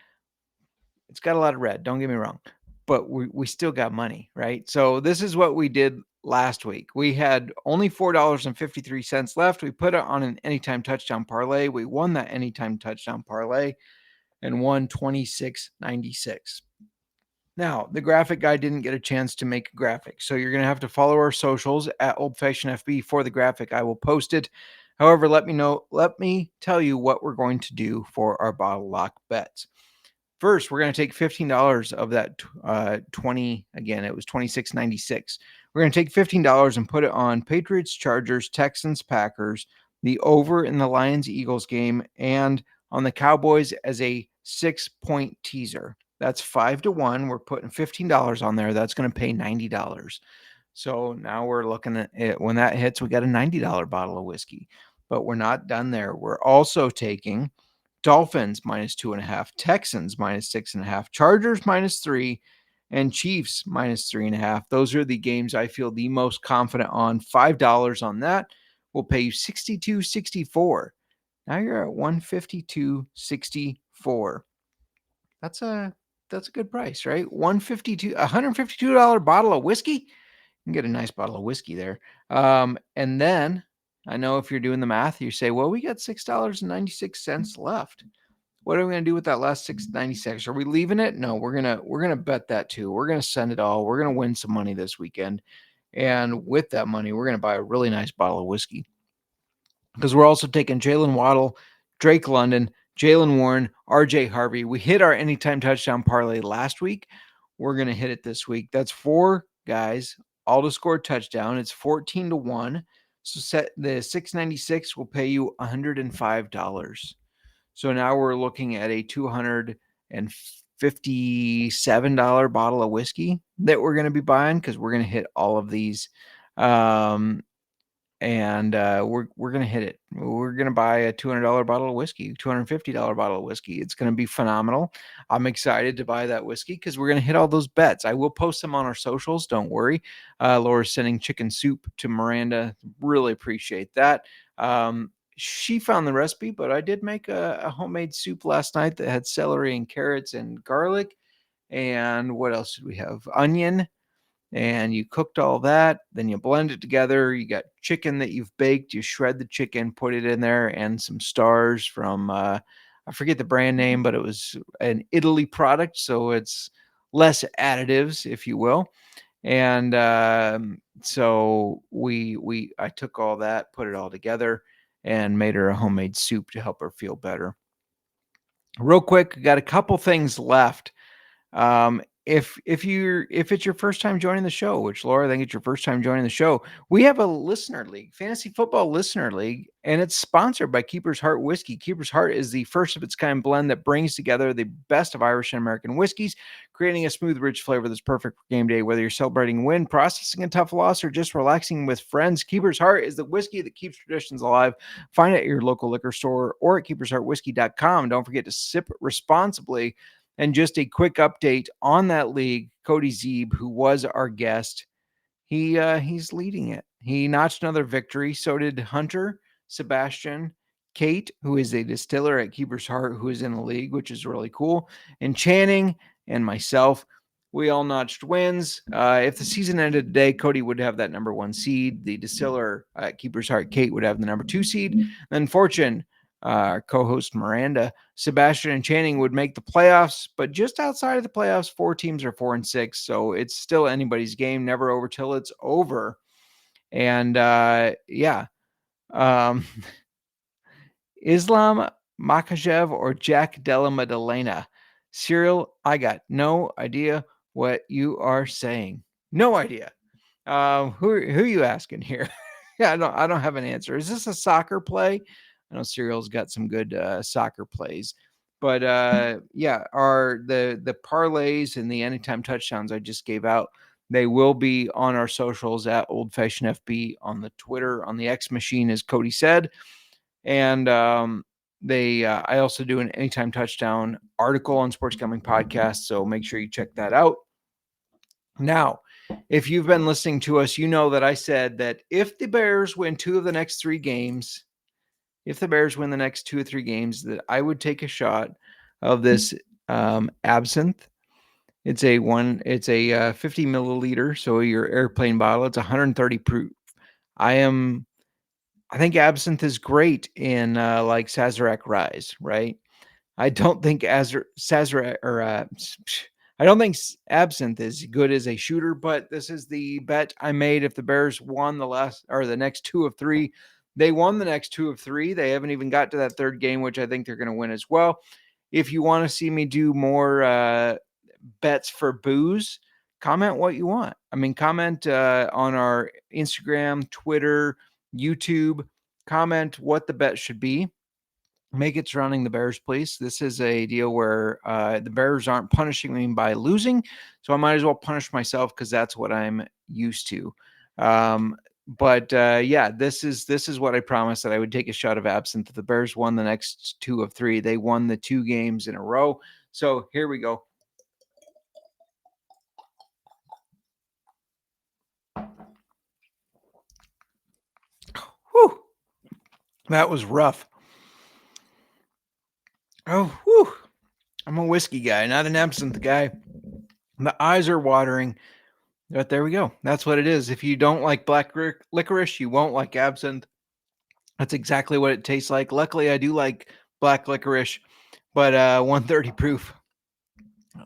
It's got a lot of red, don't get me wrong, but we still got money, right? So this is what we did last week. We had only $4.53 left. We put it on an anytime touchdown parlay. We won that anytime touchdown parlay and won $26.96. Now, the graphic guy didn't get a chance to make a graphic, so you're going to have to follow our socials at Old Fashioned FB for the graphic. I will post it. However, let me tell you what we're going to do for our bottle lock bets. First, we're going to take $15 of that 20. Again, it was $26.96. We're going to take $15 and put it on Patriots, Chargers, Texans, Packers, the over in the Lions Eagles game, and on the Cowboys as a 6-point teaser. That's 5-1. We're putting $15 on there. That's going to pay $90. So now we're looking at it. When that hits, we got a $90 bottle of whiskey. But we're not done there. We're also taking Dolphins -2.5, Texans -6.5, Chargers -3, and Chiefs -3.5. Those are the games I feel the most confident on. $5 on that will pay you $62.64. Now you're at $152.64. That's a good price, right? $152 bottle of whiskey. You can get a nice bottle of whiskey there. And then I know if you're doing the math, you say, well, we got $6.96 left. What are we going to do with that last $6.96? Are we leaving it? No, we're going to bet that too. We're going to send it all. We're going to win some money this weekend. And with that money, we're going to buy a really nice bottle of whiskey. Because we're also taking Jalen Waddle, Drake London, Jalen Warren, RJ Harvey. We hit our anytime touchdown parlay last week. We're going to hit it this week. That's 4 guys, all to score a touchdown. It's 14-1. So set the $6.96 will pay you $105. So now we're looking at a $257 bottle of whiskey that we're going to be buying because we're going to hit all of these. We're going to hit it. We're going to buy a $200 bottle of whiskey, $250 bottle of whiskey. It's going to be phenomenal. I'm excited to buy that whiskey because we're going to hit all those bets. I will post them on our socials. Don't worry. Laura's sending chicken soup to Miranda. Really appreciate that. She found the recipe, but I did make a homemade soup last night that had celery and carrots and garlic. And what else did we have? Onion. And you cooked all that, then you blend it together. You got chicken that you've baked. You shred the chicken, put it in there, and some stars from, I forget the brand name, but it was an Italy product, so it's less additives, if you will. And so I took all that, put it all together, and made her a homemade soup to help her feel better. Real quick, got a couple things left. If it's your first time joining the show, which Laura, I think it's your first time joining the show, we have a listener league, fantasy football listener league, and it's sponsored by Keeper's Heart Whiskey. Keeper's Heart is the first of its kind blend that brings together the best of Irish and American whiskeys, creating a smooth, rich flavor that's perfect for game day. Whether you're celebrating a win, processing a tough loss, or just relaxing with friends, Keeper's Heart is the whiskey that keeps traditions alive. Find it at your local liquor store or at keepersheartwhiskey.com. Don't forget to sip responsibly. And just a quick update on that league, Cody Zeeb, who was our guest, he's leading it. He notched another victory. So did Hunter, Sebastian, Kate, who is a distiller at Keeper's Heart, who is in the league, which is really cool. And Channing and myself, we all notched wins. If the season ended today, Cody would have that number 1 seed. The distiller at Keeper's Heart, Kate, would have the number 2 seed. Then Fortune, our co-host Miranda, Sebastian and Channing would make the playoffs, but just outside of the playoffs, 4 teams are 4-6. So it's still anybody's game, never over till it's over. And Islam Makachev or Jack Della Maddalena. Cyril, I got no idea what you are saying. No idea. Who are you asking here? Yeah, I don't have an answer. Is this a soccer play? I know Cyril's got some good soccer plays. But the parlays and the anytime touchdowns I just gave out, they will be on our socials at Old Fashioned FB on the Twitter, on the X machine, as Cody said. And I also do an anytime touchdown article on Sports Gambling Podcast, so make sure you check that out. Now, if you've been listening to us, you know that I said that if the Bears win 2 of the next 3 games, that I would take a shot of this absinthe. It's a 50 milliliter, so your airplane bottle. It's 130 proof. I think absinthe is great in like Sazerac Rise, right? I don't think I don't think absinthe is good as a shooter, but this is the bet I made. If the Bears won the next 2 of 3, they won the next 2 of 3. They haven't even got to that third game, which I think they're going to win as well. If you want to see me do more bets for booze, comment what you want. I mean, comment on our Instagram, Twitter, YouTube, comment what the bet should be. Make it surrounding the Bears, please. This is a deal where the Bears aren't punishing me by losing, so I might as well punish myself because that's what I'm used to. This is what I promised, that I would take a shot of absinthe. The Bears won the next 2 of 3. They won the 2 games in a row. So here we go. Whew. That was rough. Oh, whew. I'm a whiskey guy, not an absinthe guy. The eyes are watering, but there we go. That's what it is. If you don't like black licorice, you won't like absinthe. That's exactly what it tastes like. Luckily, I do like black licorice, but 130 proof.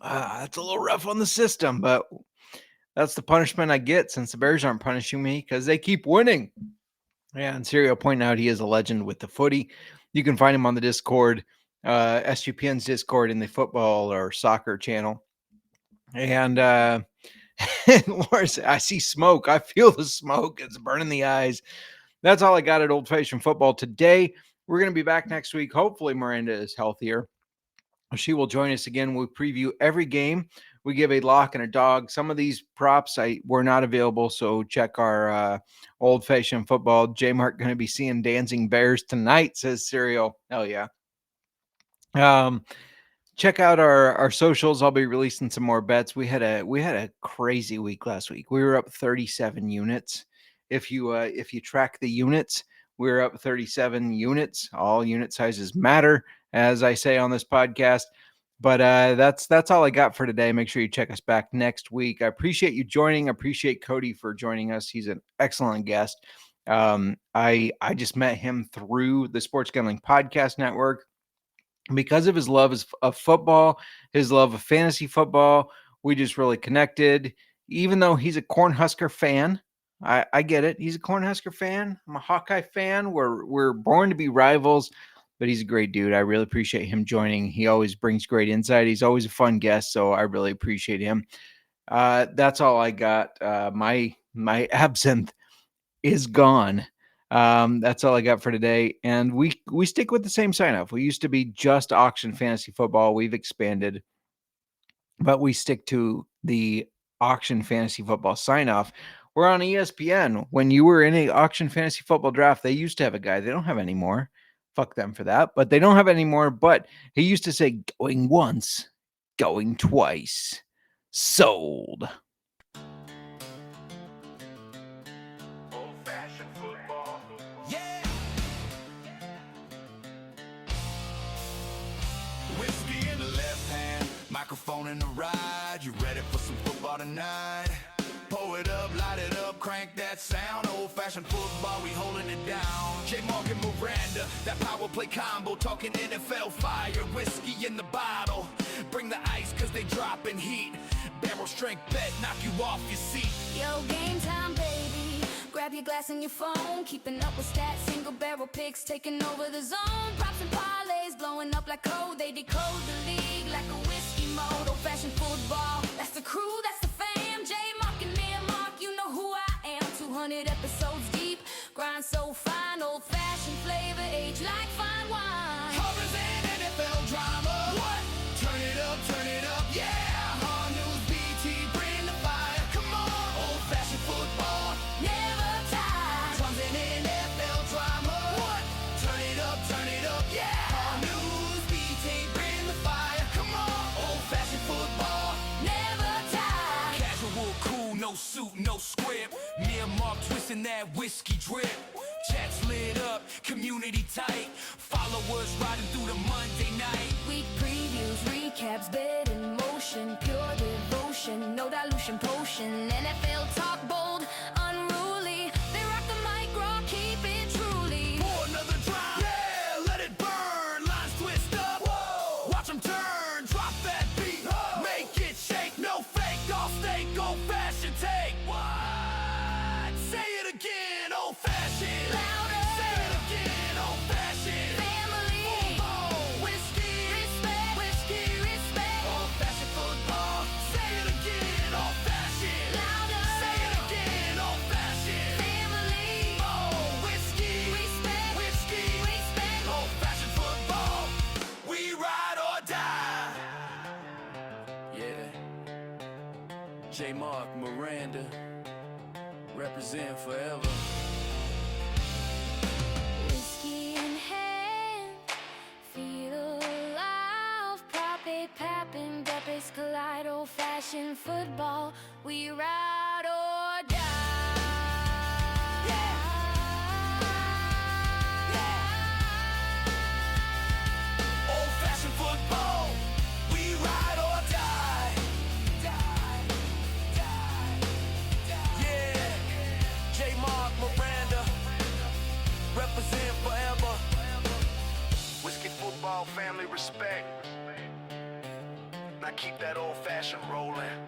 That's a little rough on the system, but that's the punishment I get since the Bears aren't punishing me because they keep winning. Yeah, and Serial pointing out he is a legend with the footy. You can find him on the Discord, SGPN's Discord in the football or soccer channel. And Laura said, I see smoke. I feel the smoke. It's burning the eyes. That's all I got at Old Fashioned Football today. We're going to be back next week. Hopefully Miranda is healthier. She will join us again. We'll preview every game. We give a lock and a dog. Some of these props were not available, so check our Old Fashioned Football. JMark going to be seeing Dancing Bears tonight, says Serial. Hell yeah. Check out our socials. I'll be releasing some more bets. We had a crazy week last week. We were up 37 units. If you track the units, we were up 37 units. All unit sizes matter, as I say on this podcast. But that's all I got for today. Make sure you check us back next week. I appreciate you joining. I appreciate Cody for joining us. He's an excellent guest. I just met him through the Sports Gambling Podcast Network. Because of his love of football, his love of fantasy football, we just really connected. Even though he's a Cornhusker fan, I get it. He's a Cornhusker fan. I'm a Hawkeye fan. We're born to be rivals, but he's a great dude. I really appreciate him joining. He always brings great insight. He's always a fun guest, so I really appreciate him. That's all I got. My absinthe is gone. That's all I got for today. And we stick with the same sign off. We used to be just auction fantasy football. We've expanded, but we stick to the auction fantasy football sign off. We're on ESPN. When you were in a auction fantasy football draft, they used to have a guy. They don't have anymore. Fuck them for that, but they don't have anymore. But he used to say, going once, going twice, sold. Microphone in the ride, you ready for some football tonight? Throw it up, light it up, crank that sound. Old-fashioned football, we holding it down. JMark and Miranda, that power play combo. Talking NFL fire, whiskey in the bottle. Bring the ice cause they dropping heat. Barrel strength bet, knock you off your seat. Yo, game time, baby. Grab your glass and your phone. Keeping up with stats, single barrel picks, taking over the zone. Props and parlays, blowing up like code. They decode the league like a whiskey mode. Old-fashioned football, that's the crew, that's the fam. JMark and JMark, you know who I am. 200 episodes deep, grind so fine. Old-fashioned flavor, age like fine wine. Horrors and NFL drama. What? Turn it up, yeah. Hard news, BT, bring the fire. Come on, old-fashioned football. Never tired. Drums and NFL drama. What? Turn it up, yeah. Hard news, BT, bring the fire. Come on, old-fashioned football. Never tired. Casual, cool, no suit, no script. Me and Mark twisting that whiskey drip. Chats lit up, community tight. Followers riding through the Monday night. Week previews, recaps, bet in motion. Pure devotion, no dilution potion. NFL talk bold, unruly. They rock the mic, raw, keep it truly. Pour another drop, yeah, let it burn. Lines twist up, whoa. Watch them turn, drop that beat, make it shake. No fake, all steak, old-fashioned take. What? Say it again, old-fashioned. Louder. Say it again, old-fashioned. Family. Football, whiskey, Respect. whiskey, respect. Old-fashioned football. Say it again, old-fashioned. Louder. Say it again, old-fashioned. Family. Oh, whiskey, Respect. whiskey, Respect. old-fashioned football. We ride or die. Yeah. JMark, Miranda, represent forever. Whiskey in hand, feel alive. Prope, papping, depes collide. Old-fashioned football, we ride or die. Old-fashioned football, we ride or die. Yeah, JMark, Miranda, represent forever. Whiskey football, family respect. Now keep that old-fashioned rolling.